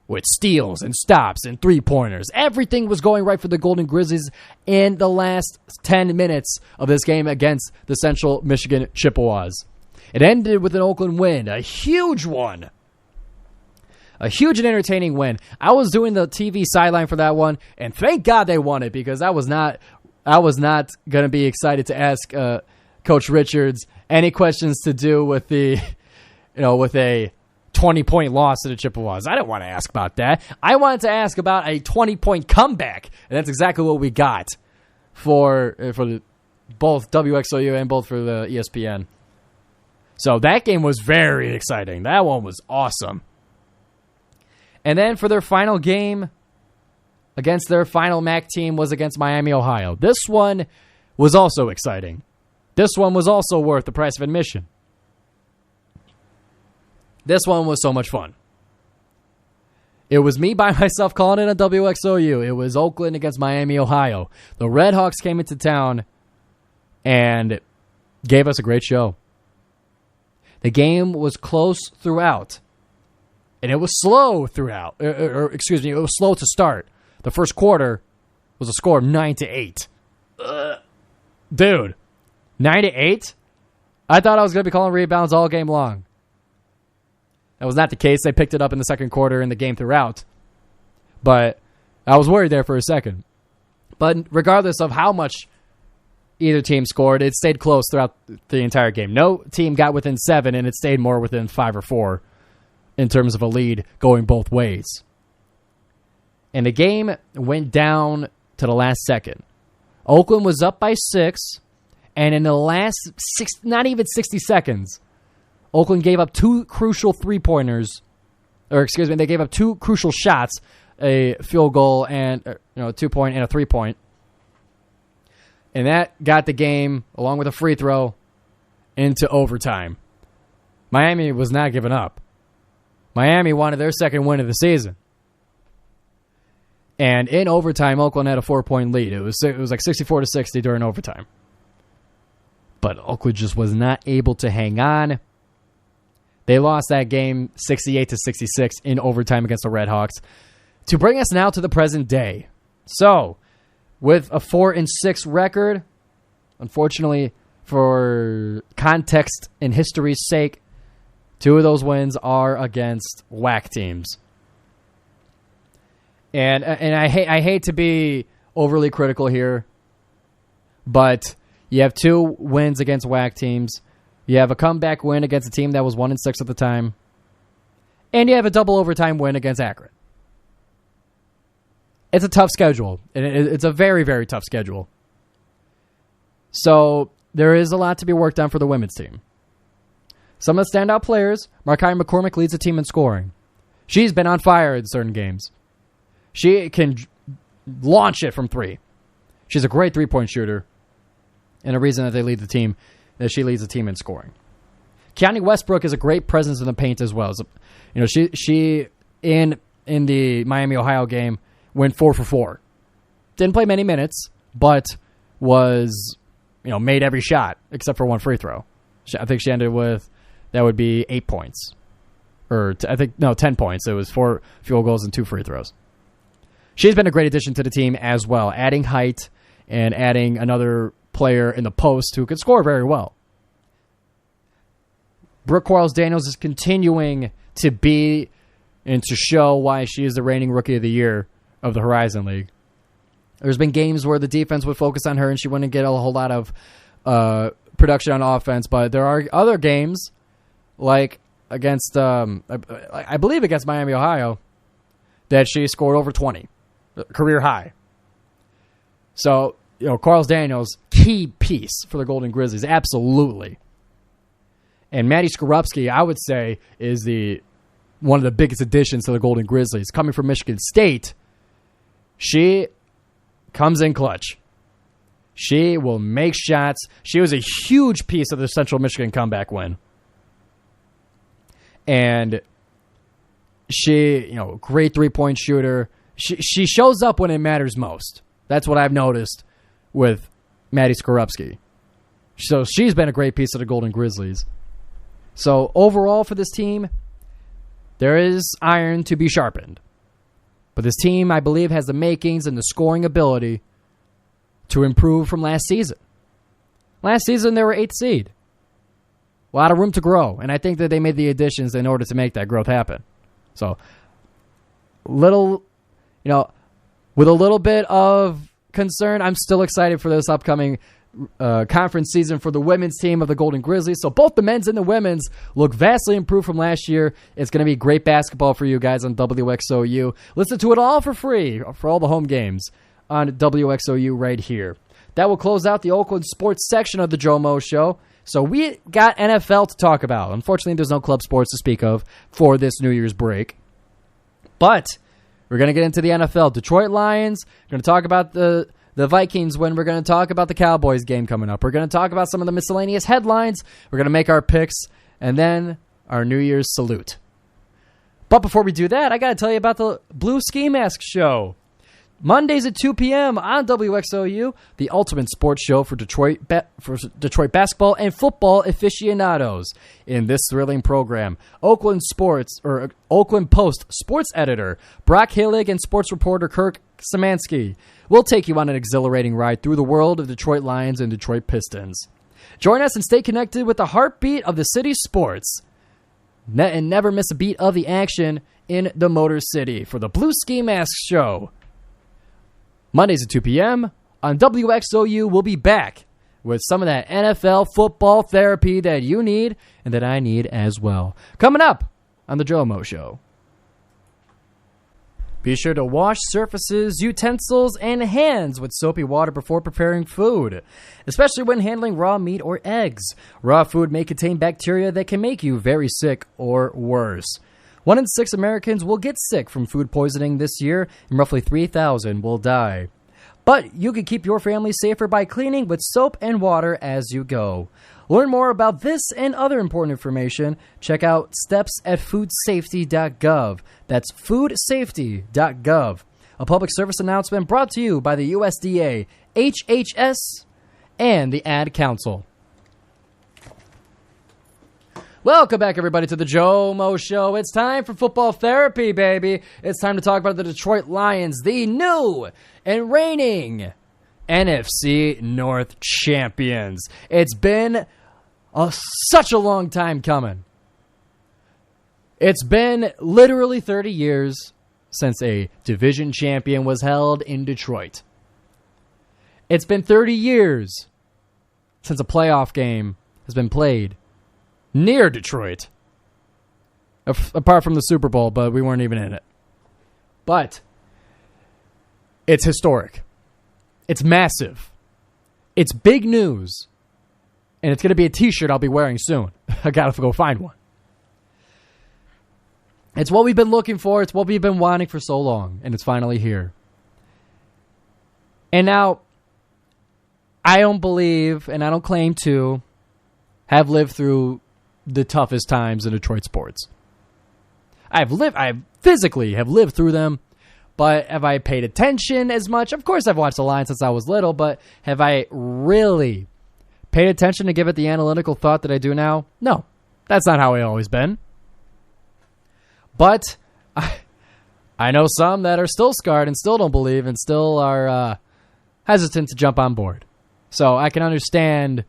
with steals and stops and three-pointers. Everything was going right for the Golden Grizzlies in the last 10 minutes of this game against the Central Michigan Chippewas. It ended with an Oakland win, a huge one. A huge and entertaining win. I was doing the TV sideline for that one, and thank God they won it because I was not going to be excited to ask Coach Richards any questions to do with with a 20-point loss to the Chippewas. I didn't want to ask about that. I wanted to ask about a 20-point comeback, and that's exactly what we got for both WXOU and both for the ESPN. So that game was very exciting. That one was awesome. And then for their final game against their final MAC team was against Miami, Ohio. This one was also exciting. This one was also worth the price of admission. This one was so much fun. It was me by myself calling it on WXOU. It was Oakland against Miami, Ohio. The Redhawks came into town and gave us a great show. The game was close throughout, and it was slow throughout. It was slow to start. The first quarter was a score of 9-8. Dude, 9-8? I thought I was going to be calling rebounds all game long. That was not the case. They picked it up in the second quarter and the game throughout. But I was worried there for a second. But regardless of how much either team scored, it stayed close throughout the entire game. No team got within 7, and it stayed more within 5 or 4 in terms of a lead going both ways. And the game went down to the last second. Oakland was up by 6, and in the last not even 60 seconds, Oakland gave up 2 crucial three-pointers, they gave up 2 crucial shots, a field goal and a 2-point and a 3-point. And that got the game, along with a free throw, into overtime. Miami was not giving up. Miami wanted their second win of the season. And in overtime, Oakland had a 4-point lead. It was like 64-60 during overtime. But Oakland just was not able to hang on. They lost that game 68-66 in overtime against the Redhawks. To bring us now to the present day. So, with a 4-6 record, unfortunately, for context and history's sake, 2 of those wins are against WAC teams. And I hate to be overly critical here, but you have 2 wins against WAC teams. You have a comeback win against a team that was 1-6 at the time, and you have a double overtime win against Akron. It's a tough schedule, and it's a very, very tough schedule. So there is a lot to be worked on for the women's team. Some of the standout players, Markai McCormick leads the team in scoring. She's been on fire in certain games. She can launch it from 3. She's a great 3-point shooter, and a reason that she leads the team in scoring. Keani Westbrook is a great presence in the paint as well. So, she in the Miami Ohio game went 4 for 4. Didn't play many minutes, but was made every shot except for 1 free throw. I think she ended with that would be 8 points, 10 points. It was 4 field goals and 2 free throws. She's been a great addition to the team as well, adding height and adding another player in the post who could score very well. Brooke Quarles-Daniels is continuing to be and to show why she is the reigning Rookie of the Year of the Horizon League. There's been games where the defense would focus on her and she wouldn't get a whole lot of production on offense, but there are other games like against, I believe against Miami, Ohio, that she scored over 20, career high. So, Quarles-Daniels, key piece for the Golden Grizzlies, absolutely. And Maddie Skorupski, I would say, is one of the biggest additions to the Golden Grizzlies. Coming from Michigan State, she comes in clutch. She will make shots. She was a huge piece of the Central Michigan comeback win. And she, great 3-point shooter. She shows up when it matters most. That's what I've noticed with Maddie Skorupski. So she's been a great piece of the Golden Grizzlies. So overall for this team, there is iron to be sharpened. But this team, I believe, has the makings and the scoring ability to improve from last season. Last season, they were 8th seed. A lot of room to grow. And I think that they made the additions in order to make that growth happen. So, with a little bit of concern, I'm still excited for this upcoming conference season for the women's team of the Golden Grizzlies. So both the men's and the women's look vastly improved from last year. It's going to be great basketball for you guys on WXOU. Listen to it all for free for all the home games on WXOU right here. That will close out the Oakland sports section of the GioMoShow. So we got NFL to talk about. Unfortunately, there's no club sports to speak of for this New Year's break. But we're going to get into the NFL. Detroit Lions. We're going to talk about the Vikings win. We're going to talk about the Cowboys game coming up. We're going to talk about some of the miscellaneous headlines. We're going to make our picks. And then our New Year's salute. But before we do that, I got to tell you about the Blue Ski Mask Show. Mondays at 2 p.m. on WXOU, the ultimate sports show for Detroit basketball and football aficionados. In this thrilling program, Oakland Post sports editor Brock Hillig and sports reporter Kirk Szymanski will take you on an exhilarating ride through the world of Detroit Lions and Detroit Pistons. Join us and stay connected with the heartbeat of the city's sports. And never miss a beat of the action in the Motor City for the Blue Ski Mask Show. Mondays at 2 p.m. on WXOU, we'll be back with some of that NFL football therapy that you need and that I need as well. Coming up on the GioMoShow. Be sure to wash surfaces, utensils, and hands with soapy water before preparing food, especially when handling raw meat or eggs. Raw food may contain bacteria that can make you very sick or worse. 1 in 6 Americans will get sick from food poisoning this year, and roughly 3,000 will die. But you can keep your family safer by cleaning with soap and water as you go. Learn more about this and other important information. Check out steps at foodsafety.gov. That's foodsafety.gov. A public service announcement brought to you by the USDA, HHS, and the Ad Council. Welcome back, everybody, to the GioMoShow. It's time for football therapy, baby. It's time to talk about the Detroit Lions, the new and reigning NFC North champions. It's been such a long time coming. It's been literally 30 years since a division champion was held in Detroit. It's been 30 years since a playoff game has been played near Detroit. Apart from the Super Bowl, but we weren't even in it. But it's historic. It's massive. It's big news. And it's going to be a t-shirt I'll be wearing soon. I got to go find one. It's what we've been looking for. It's what we've been wanting for so long. And it's finally here. And now, I don't believe, and I don't claim to, have lived through the toughest times in Detroit sports. I physically have lived through them, but have I paid attention as much? Of course I've watched the Lions since I was little, but have I really paid attention to give it the analytical thought that I do now? No, that's not how I've always been. But I know some that are still scarred and still don't believe and still are hesitant to jump on board. So I can understand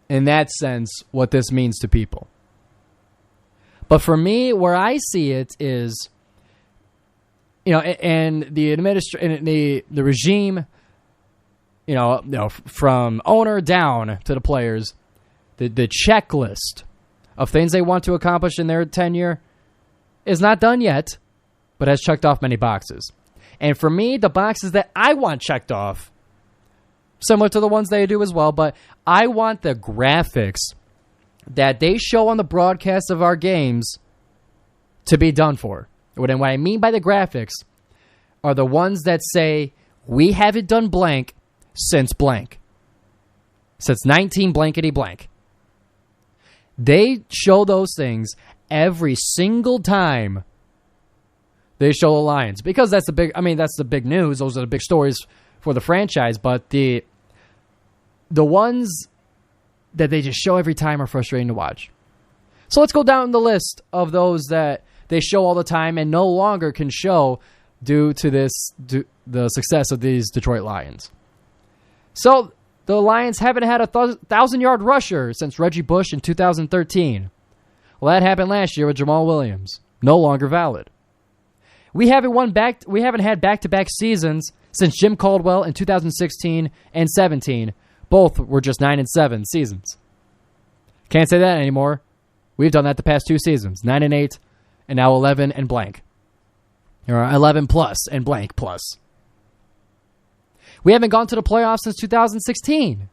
in that sense what this means to people. But for me, where I see it is, and the regime, from owner down to the players, the checklist of things they want to accomplish in their tenure is not done yet, but has checked off many boxes. And for me, the boxes that I want checked off, similar to the ones they do as well, but I want the graphics that they show on the broadcast of our games to be done for. What I mean by the graphics are the ones that say, we haven't done blank since blank. Since 19 blankety blank. They show those things every single time they show the Lions. Because that's the big news. Those are the big stories for the franchise. But the ones that they just show every time are frustrating to watch. So let's go down the list of those that they show all the time and no longer can show due to the success of these Detroit Lions. So the Lions haven't had a 1,000-yard rusher since Reggie Bush in 2013. Well, that happened last year with Jamal Williams. No longer valid. We haven't had back-to-back seasons since Jim Caldwell in 2016 and 17. Both were just 9-7 seasons. Can't say that anymore. We've done that the past 2 seasons. 9-8, and now 11 and blank. Or 11 plus and blank plus. We haven't gone to the playoffs since 2016.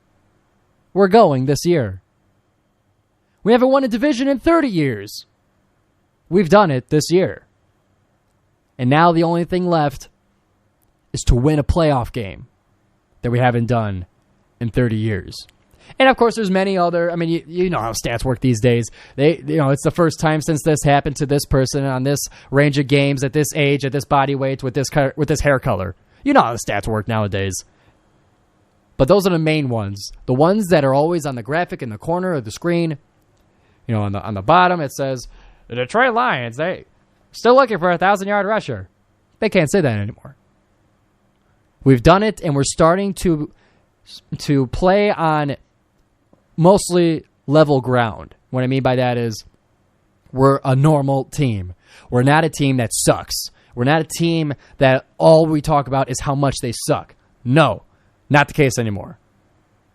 We're going this year. We haven't won a division in 30 years. We've done it this year. And now the only thing left is to win a playoff game that we haven't done in 30 years. And of course, there's many other. I mean, you know how stats work these days. It's the first time since this happened to this person on this range of games at this age, at this body weight, with this hair color. You know how the stats work nowadays. But those are the main ones. The ones that are always on the graphic in the corner of the screen. You know, on the bottom it says the Detroit Lions. They still looking for a 1,000-yard rusher. They can't say that anymore. We've done it, and we're starting to play on mostly level ground. What I mean by that is we're a normal team. We're not a team that sucks. We're not a team that all we talk about is how much they suck. No, not the case anymore.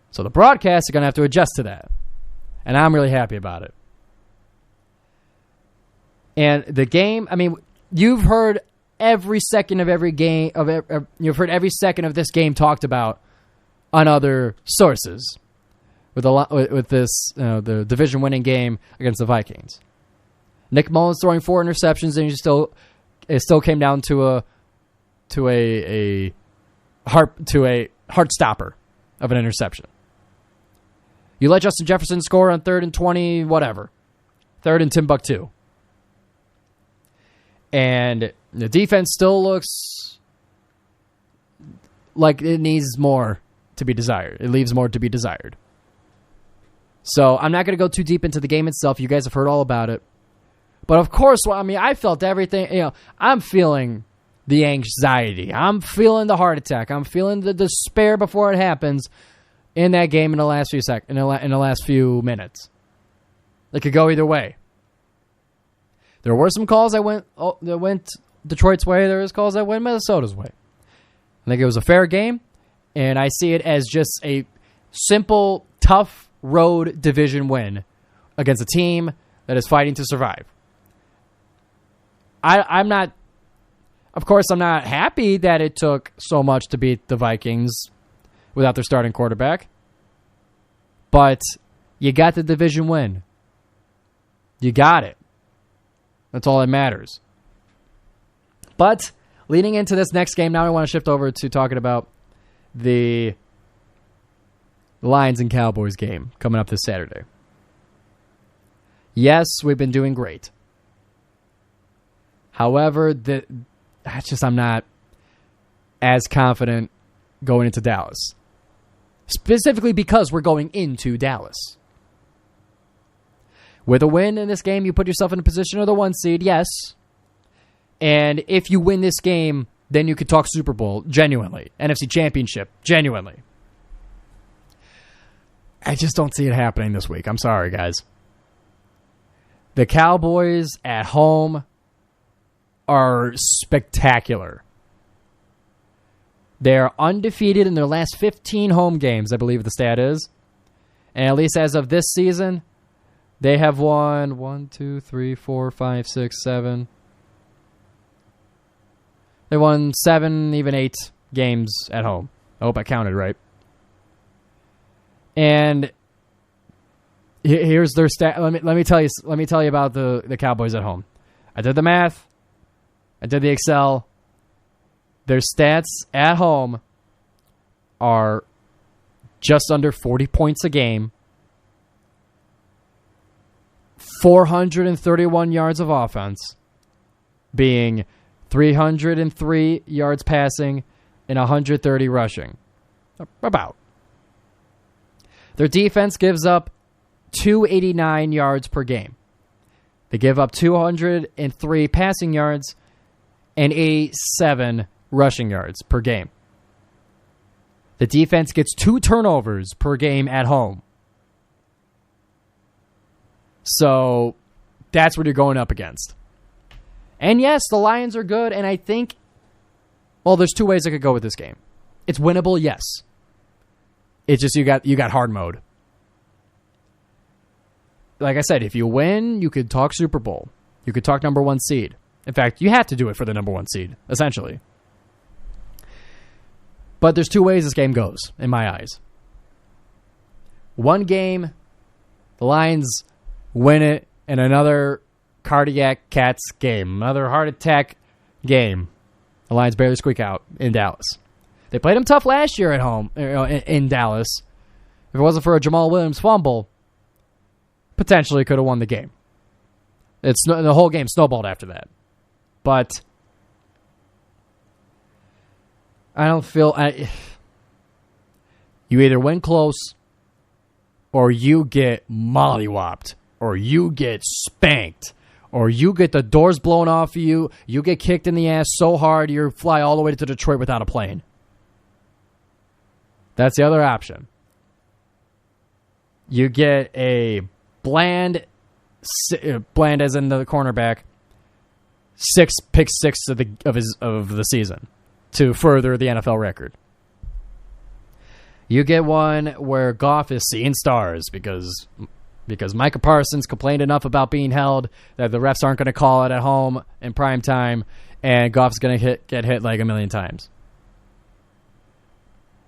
So the broadcasts are going to have to adjust to that. And I'm really happy about it. And the game, I mean, you've heard every second of every game, you've heard every second of this game talked about on other sources. With this, the division-winning game against the Vikings, Nick Mullins throwing 4 interceptions, and it still came down to a heart stopper of an interception. You let Justin Jefferson score on 3rd and 20, whatever, 3rd and Timbuktu, and the defense still looks like it needs more to be desired. It leaves more to be desired. So I'm not going to go too deep into the game itself. You guys have heard all about it. But of course, I felt everything. I'm feeling the anxiety. I'm feeling the heart attack. I'm feeling the despair before it happens in that game in the last few in the last few minutes. It could go either way. There were some calls that went Detroit's way. There was calls that went Minnesota's way. I think it was a fair game, and I see it as just a simple, tough road division win against a team that is fighting to survive. I'm not happy that it took so much to beat the Vikings without their starting quarterback, but you got the division win. You got it. That's all that matters. But leading into this next game, now I want to shift over to talking about the Lions and Cowboys game coming up this Saturday. Yes, we've been doing great. However, I'm not as confident going into Dallas. Specifically because we're going into Dallas. With a win in this game, you put yourself in a position of the 1 seed, yes. And if you win this game, then you could talk Super Bowl, genuinely. NFC Championship, genuinely. I just don't see it happening this week. I'm sorry, guys. The Cowboys at home are spectacular. They're undefeated in their last 15 home games, I believe the stat is. And at least as of this season, they have won 1, 2, 3, 4, 5, 6, 7. They won 7, even 8 games at home. I hope I counted right. And here's their stat. Let me tell you about the Cowboys at home. I did the math. I did the Excel. Their stats at home are just under 40 points a game, 431 yards of offense, being 303 yards passing and 130 rushing. About. Their defense gives up 289 yards per game. They give up 203 passing yards and 87 rushing yards per game. The defense gets 2 turnovers per game at home. So that's what you're going up against. And yes, the Lions are good, and I think, well, there's 2 ways I could go with this game. It's winnable, yes. It's just you got hard mode. Like I said, if you win, you could talk Super Bowl. You could talk number 1 seed. In fact, you have to do it for the number 1 seed, essentially. But there's 2 ways this game goes, in my eyes. One game, the Lions win it, and another cardiac cats game, another heart attack game. The Lions barely squeak out in Dallas. They played them tough last year at home in Dallas. If it wasn't for a Jamal Williams fumble, potentially could have won the game. The whole game snowballed after that. But I don't feel... you either win close or you get mollywopped or you get spanked or you get the doors blown off of you. You get kicked in the ass so hard you fly all the way to Detroit without a plane. That's the other option. You get a bland as in the cornerback, 6 pick six of the season to further the NFL record. You get one where Goff is seeing stars because Micah Parsons complained enough about being held that the refs aren't going to call it at home in prime time, and Goff's going to get hit like a million times.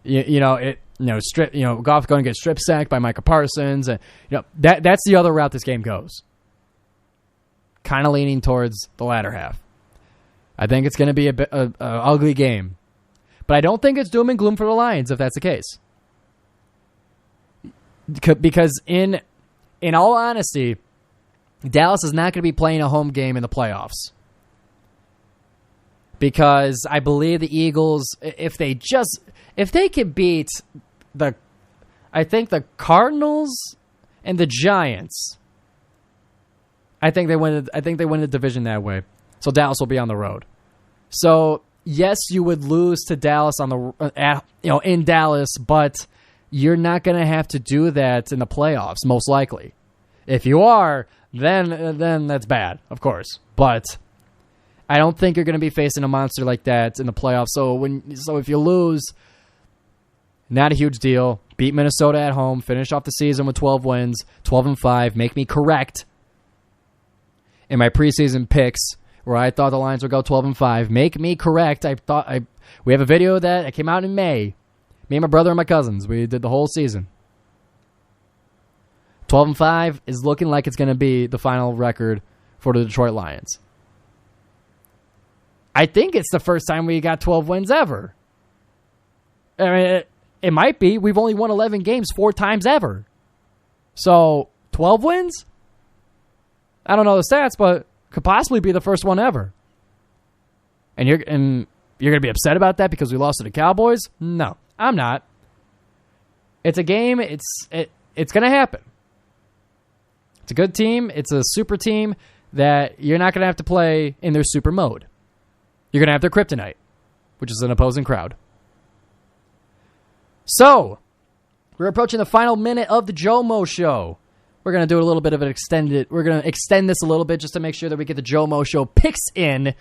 Goff's going to get strip sacked by Micah Parsons, and that's the other route this game goes. Kind of leaning towards the latter half. I think it's going to be a ugly game, but I don't think it's doom and gloom for the Lions if that's the case. Because in all honesty, Dallas is not going to be playing a home game in the playoffs. Because I believe the Eagles, if they could beat the Cardinals and the Giants, I think they win the division that way. So Dallas will be on the road. So yes, you would lose to Dallas in Dallas, but you're not going to have to do that in the playoffs, most likely. If you are, then that's bad, of course. But I don't think you're going to be facing a monster like that in the playoffs. So if you lose, not a huge deal. Beat Minnesota at home, finish off the season with 12 wins, 12-5. Make me correct in my preseason picks where I thought the Lions would go 12-5. Make me correct. We have a video of that. It came out in May. Me and my brother and my cousins, we did the whole season. 12-5 is looking like it's going to be the final record for the Detroit Lions. I think it's the first time we got 12 wins ever. I mean, it might be. We've only won 11 games 4 times ever. So, 12 wins? I don't know the stats, but could possibly be the first one ever. And you're going to be upset about that because we lost to the Cowboys? No. I'm not. It's a game. It's going to happen. It's a good team. It's a super team that you're not going to have to play in their super mode. You're going to have their kryptonite, which is an opposing crowd. So, we're approaching the final minute of the GioMoShow. We're going to do a little bit of an we're going to extend this a little bit just to make sure that we get the GioMoShow picks in,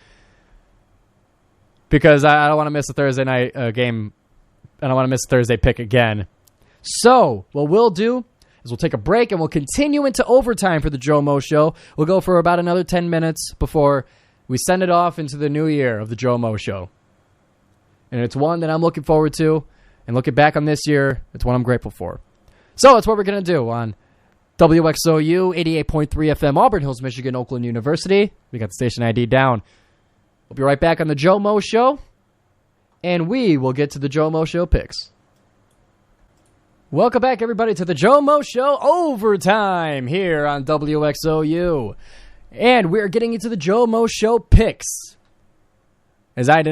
because I don't want to miss a Thursday night game. I don't want to miss a Thursday pick again. So, what we'll do is we'll take a break and we'll continue into overtime for the GioMoShow. We'll go for about another 10 minutes before we send it off into the new year of the GioMoShow. And it's one that I'm looking forward to. And looking back on this year, it's one I'm grateful for. So, that's what we're going to do on WXOU 88.3 FM, Auburn Hills, Michigan, Oakland University. We got the station ID down. We'll be right back on the GioMoShow. And we will get to the GioMoShow picks. Welcome back, everybody, to the GioMoShow Overtime here on WXOU. And we're getting into the GioMoShow picks. As I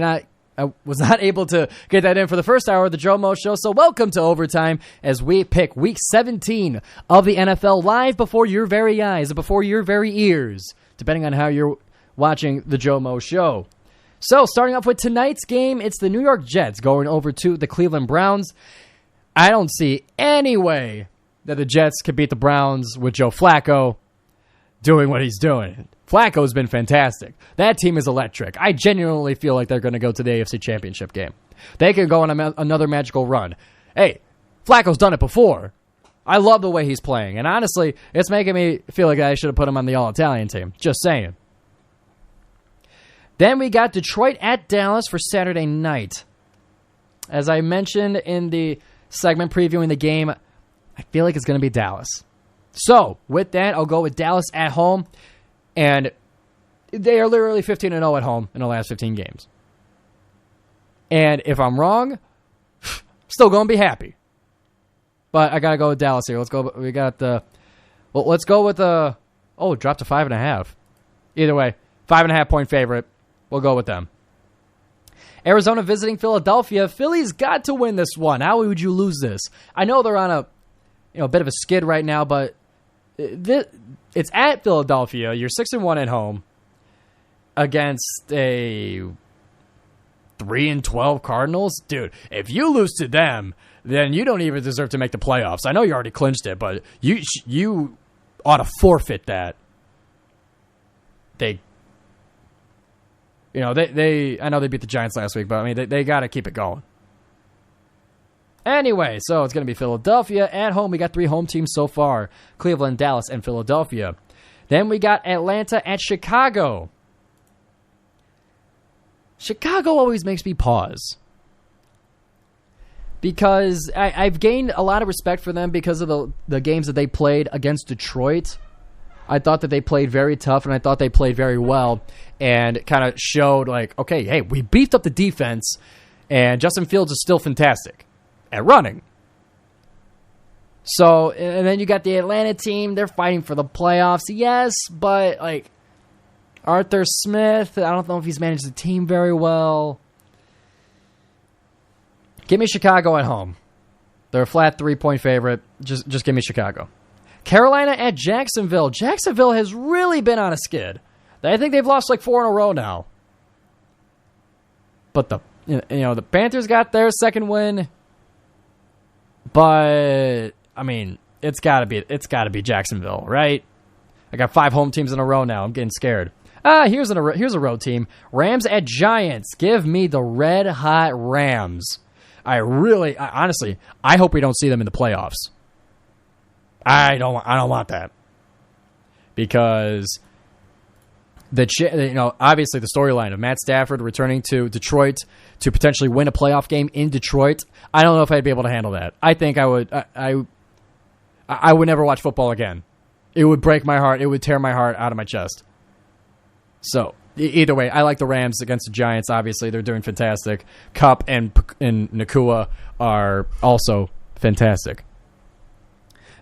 was not able to get that in for the first hour of the GioMoShow, so welcome to Overtime as we pick Week 17 of the NFL live before your very eyes, before your very ears, depending on how you're watching the GioMoShow. So, starting off with tonight's game, it's the New York Jets going over to the Cleveland Browns. I don't see any way that the Jets could beat the Browns with Joe Flacco doing what he's doing. Flacco's been fantastic. That team is electric. I genuinely feel like they're going to go to the AFC Championship game. They can go on another magical run. Hey, Flacco's done it before. I love the way he's playing. And honestly, it's making me feel like I should have put him on the All-Italian team. Just saying. Then we got Detroit at Dallas for Saturday night. As I mentioned in the segment previewing the game, I feel like it's going to be Dallas. So, with that, I'll go with Dallas at home. And they are literally 15-0 at home in the last 15 games. And if I'm wrong, still going to be happy. but I gotta go with Dallas here. Let's go. We got the. Well, let's go with the. Oh, it dropped to 5.5. Either way, 5.5 point favorite. We'll go with them. Arizona visiting Philadelphia. Philly's got to win this one. How would you lose this? I know they're on a bit of a skid right now, but it's at Philadelphia. You're 6-1 at home against a 3-12 Cardinals. Dude, if you lose to them, then you don't even deserve to make the playoffs. I know you already clinched it, but you ought to forfeit that. I know they beat the Giants last week, but I mean, they got to keep it going. Anyway, so it's going to be Philadelphia at home. We got 3 home teams so far: Cleveland, Dallas, and Philadelphia. Then we got Atlanta at Chicago. Chicago always makes me pause because I've gained a lot of respect for them because of the games that they played against Detroit. I thought that they played very tough, and I thought they played very well and kind of showed like, okay, hey, we beefed up the defense, and Justin Fields is still fantastic at running. So, and then you got the Atlanta team. They're fighting for the playoffs, yes, but like Arthur Smith, I don't know if he's managed the team very well. Give me Chicago at home. They're a flat 3-point favorite. Just give me Chicago. Carolina at Jacksonville. Jacksonville has really been on a skid. I think they've lost like 4 in a row now. But the Panthers got their second win. But I mean, it's gotta be Jacksonville, right? I got 5 home teams in a row now. I'm getting scared. Here's a road team. Rams at Giants. Give me the red hot Rams. Honestly, I hope we don't see them in the playoffs. I don't want that because obviously the storyline of Matt Stafford returning to Detroit to potentially win a playoff game in Detroit. I don't know if I'd be able to handle that. I think I would. I would never watch football again. It would break my heart. It would tear my heart out of my chest. So either way, I like the Rams against the Giants. Obviously, they're doing fantastic. Kupp and Nakua are also fantastic.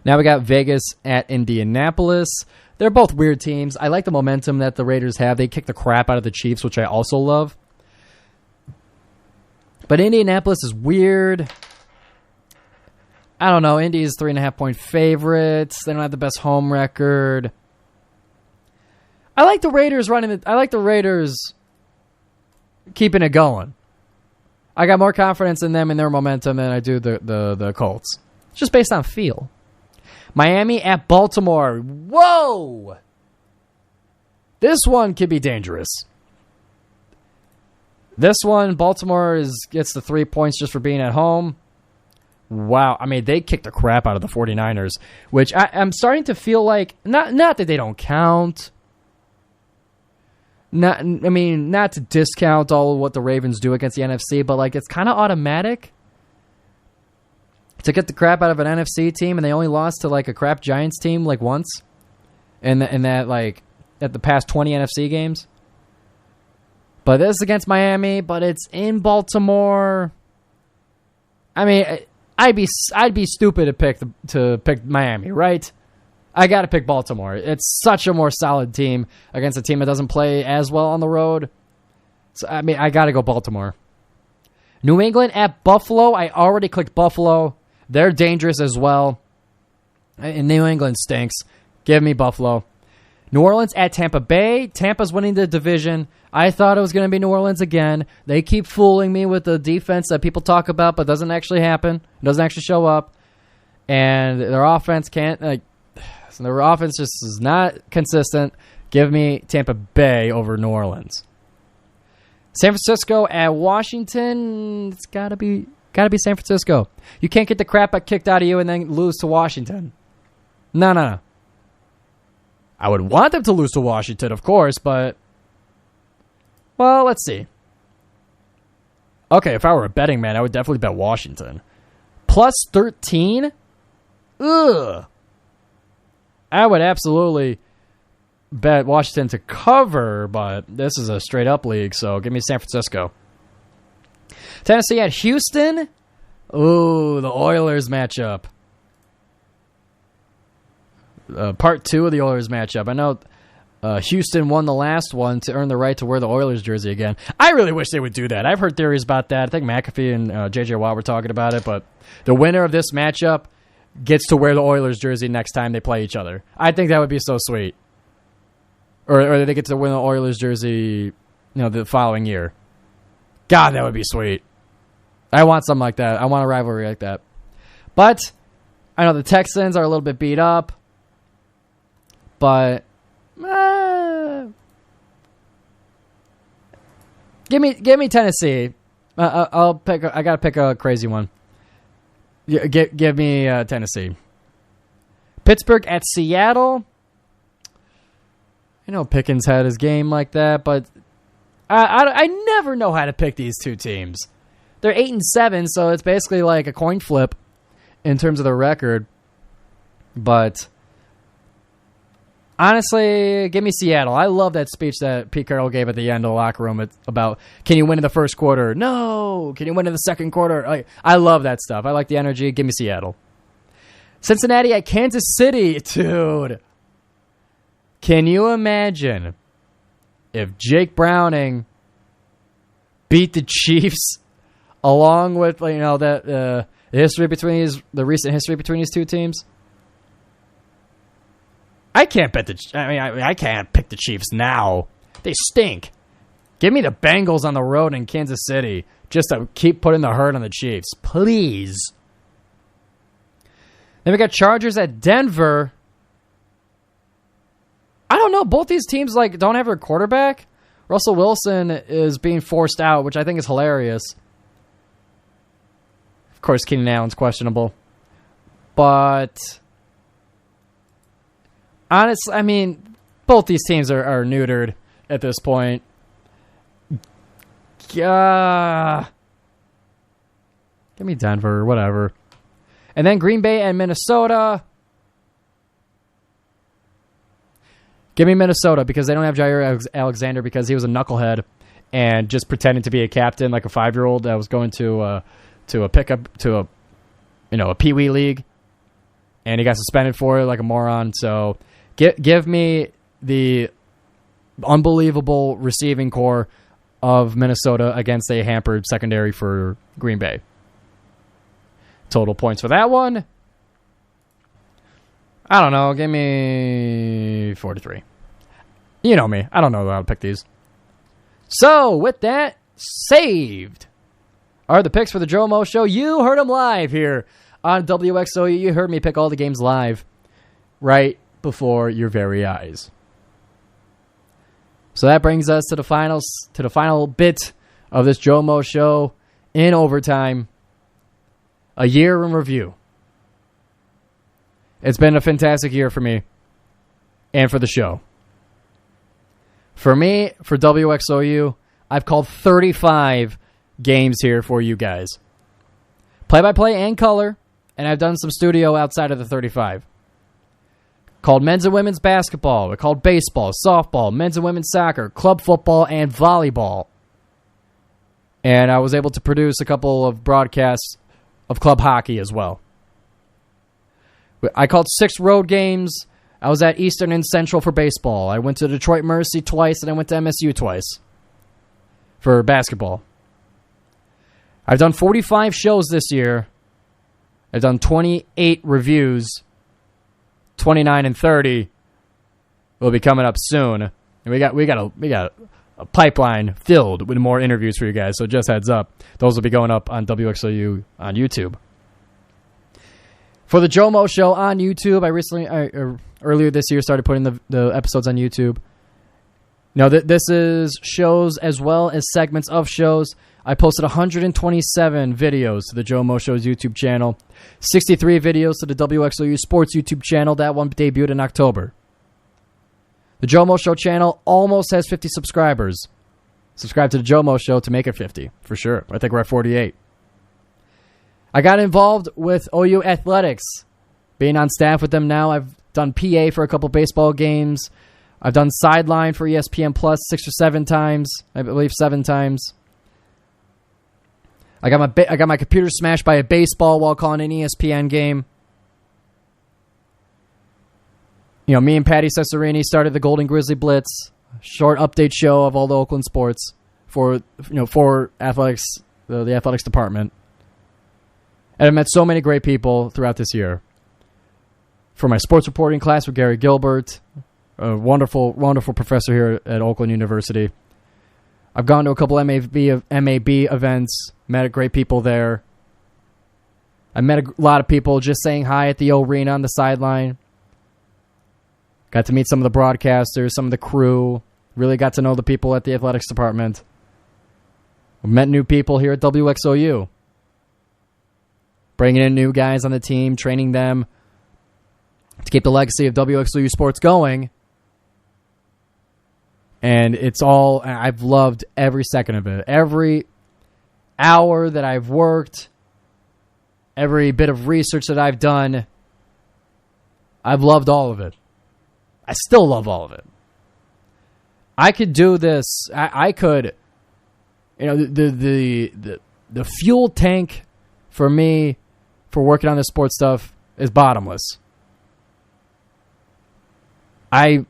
Now we got Vegas at Indianapolis. They're both weird teams. I like the momentum that the Raiders have. They kick the crap out of the Chiefs, which I also love. But Indianapolis is weird. I don't know. Indy is 3.5 point favorites. They don't have the best home record. I like the Raiders I like the Raiders keeping it going. I got more confidence in them and their momentum than I do the Colts. It's just based on feel. Miami at Baltimore. Whoa! This one could be dangerous. This one, Baltimore gets the 3 points just for being at home. Wow. I mean, they kicked the crap out of the 49ers, which I'm starting to feel like, not that they don't count. Not to discount all of what the Ravens do against the NFC, but like it's kind of automatic to get the crap out of an NFC team, and they only lost to like a crap Giants team like once, and that like at the past 20 NFC games. But this is against Miami, but it's in Baltimore. I mean, I'd be stupid to pick Miami, right? I got to pick Baltimore. It's such a more solid team against a team that doesn't play as well on the road. So I mean, I got to go Baltimore. New England at Buffalo. I already clicked Buffalo. They're dangerous as well. And New England stinks. Give me Buffalo. New Orleans at Tampa Bay. Tampa's winning the division. I thought it was going to be New Orleans again. They keep fooling me with the defense that people talk about, but doesn't actually happen. It doesn't actually show up. And their offense their offense just is not consistent. Give me Tampa Bay over New Orleans. San Francisco at Washington. It's gotta be San Francisco. You can't get the crap kicked out of you and then lose to Washington. No. I would want them to lose to Washington, of course, but well, let's see. Okay, if I were a betting man, I would definitely bet Washington. Plus 13? Ugh. I would absolutely bet Washington to cover, but this is a straight-up league, so give me San Francisco. Tennessee at Houston. Ooh, the Oilers matchup. part 2 of the Oilers matchup. I know Houston won the last one to earn the right to wear the Oilers jersey again. I really wish they would do that. I've heard theories about that. I think McAfee and J.J. Watt were talking about it, but the winner of this matchup gets to wear the Oilers jersey next time they play each other. I think that would be so sweet. Or they get to win the Oilers jersey, the following year. God, that would be sweet. I want something like that. I want a rivalry like that. But I know the Texans are a little bit beat up, but give me Tennessee. I gotta pick a crazy one. Give me Tennessee. Pittsburgh at Seattle. I know Pickens had his game like that, but I never know how to pick these two teams. They're 8-7, so it's basically like a coin flip in terms of the record. But honestly, give me Seattle. I love that speech that Pete Carroll gave at the end of the locker room about, can you win in the first quarter? No. Can you win in the second quarter? I love that stuff. I like the energy. Give me Seattle. Cincinnati at Kansas City. Dude. Can you imagine if Jake Browning beat the Chiefs along with the history between the recent history between these two teams? I can't I can't pick the Chiefs now. They stink. Give me the Bengals on the road in Kansas City just to keep putting the hurt on the Chiefs, please. Then we got Chargers at Denver. I don't know. Both these teams don't have their quarterback. Russell Wilson is being forced out, which I think is hilarious. Of course, Keenan Allen's questionable. But honestly, both these teams are neutered at this point. Give me Denver, whatever. And then Green Bay and Minnesota. Give me Minnesota because they don't have Jair Alexander because he was a knucklehead and just pretending to be a captain like a 5-year-old that was going to a pickup to a Pee-wee league, and he got suspended for it like a moron. So give me the unbelievable receiving core of Minnesota against a hampered secondary for Green Bay. Total points for that one. I don't know. Give me 43. You know me. I don't know how to pick these. So, with that, saved are the picks for the GioMo Show. You heard them live here on WXOU. You heard me pick all the games live right before your very eyes. So that brings us to the final bit of this GioMo Show in overtime. A year in review. It's been a fantastic year for me and for the show. For me, for WXOU, I've called 35 games here for you guys. Play-by-play and color, and I've done some studio outside of the 35. Called men's and women's basketball. We called baseball, softball, men's and women's soccer, club football, and volleyball. And I was able to produce a couple of broadcasts of club hockey as well. I called 6 road games. I was at Eastern and Central for baseball. I went to Detroit Mercy twice, and I went to MSU twice for basketball. I've done 45 shows this year. I've done 28 reviews. 29 and 30 will be coming up soon. And we got a pipeline filled with more interviews for you guys. So just heads up, those will be going up on WXOU on YouTube. For the GioMo Show on YouTube, earlier this year started putting the episodes on YouTube. Now, this is shows as well as segments of shows. I posted 127 videos to the GioMo Show's YouTube channel, 63 videos to the WXOU Sports YouTube channel. That one debuted in October. The GioMo Show channel almost has 50 subscribers. Subscribe to the GioMo Show to make it 50, for sure. I think we're at 48. I got involved with OU Athletics, being on staff with them now. I've done PA for a couple baseball games. I've done sideline for ESPN Plus 6 or 7 times. I believe 7 times. I got my computer smashed by a baseball while calling an ESPN game. me and Patty Cesarini started the Golden Grizzly Blitz, short update show of all the Oakland sports for athletics, the athletics department. And I've met so many great people throughout this year. For my sports reporting class with Gary Gilbert, a wonderful, wonderful professor here at Oakland University. I've gone to a couple MAB events, met great people there. I met a lot of people just saying hi at the arena on the sideline. Got to meet some of the broadcasters, some of the crew. Really got to know the people at the athletics department. Met new people here at WXOU. Bringing in new guys on the team, training them to keep the legacy of WXOU sports going. And I've loved every second of it. Every hour that I've worked, every bit of research that I've done, I've loved all of it. I still love all of it. I could do this. I could, the fuel tank for me for working on this sports stuff is bottomless. I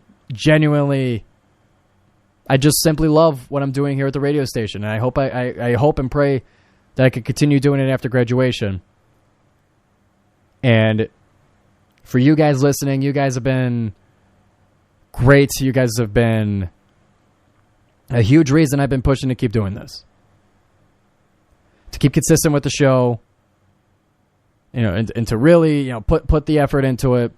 just simply love what I'm doing here at the radio station, and I hope and pray that I can continue doing it after graduation. And for you guys listening, you guys have been great. You guys have been a huge reason I've been pushing to keep doing this, to keep consistent with the show, and to really, put the effort into it.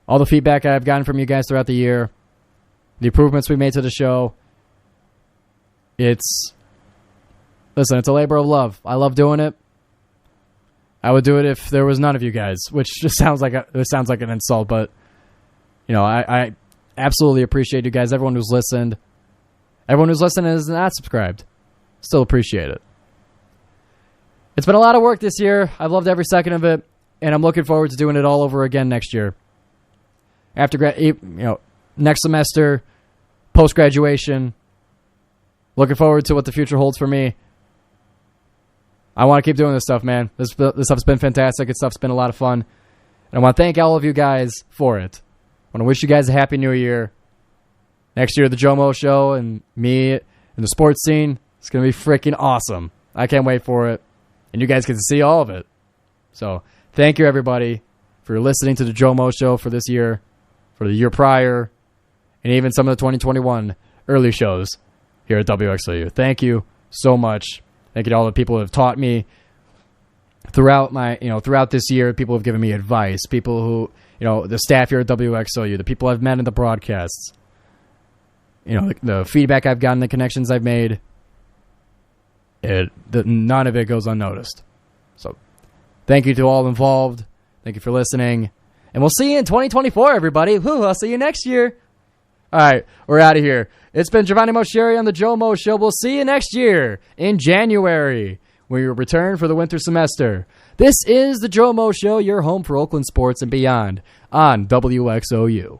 All the feedback I've gotten from you guys throughout the year, the improvements we made to the show. It's a labor of love. I love doing it. I would do it if there was none of you guys, which just sounds like an insult, but I absolutely appreciate you guys. Everyone who's listened, everyone who's listened and is not subscribed, still appreciate it. It's been a lot of work this year. I've loved every second of it, and I'm looking forward to doing it all over again next year. After next semester, post graduation, looking forward to what the future holds for me. I want to keep doing this stuff, man. This stuff's been fantastic. This stuff's been a lot of fun, and I want to thank all of you guys for it. I want to wish you guys a happy new year. Next year, the GioMoShow and me and the sports scene, it's going to be freaking awesome. I can't wait for it, and you guys get to see all of it. So thank you, everybody, for listening to the GioMoShow for this year, for the year prior, and even some of the 2021 early shows here at WXOU. Thank you so much. Thank you to all the people who have taught me throughout this year. People who have given me advice. People who, the staff here at WXOU, the people I've met in the broadcasts, the feedback I've gotten, the connections I've made. None of it goes unnoticed. So thank you to all involved. Thank you for listening. And we'll see you in 2024, everybody. Woo, I'll see you next year. All right, we're out of here. It's been Giovanni Moschieri on the GioMoShow. We'll see you next year in January when we return for the winter semester. This is the GioMoShow, your home for Oakland sports and beyond on WXOU.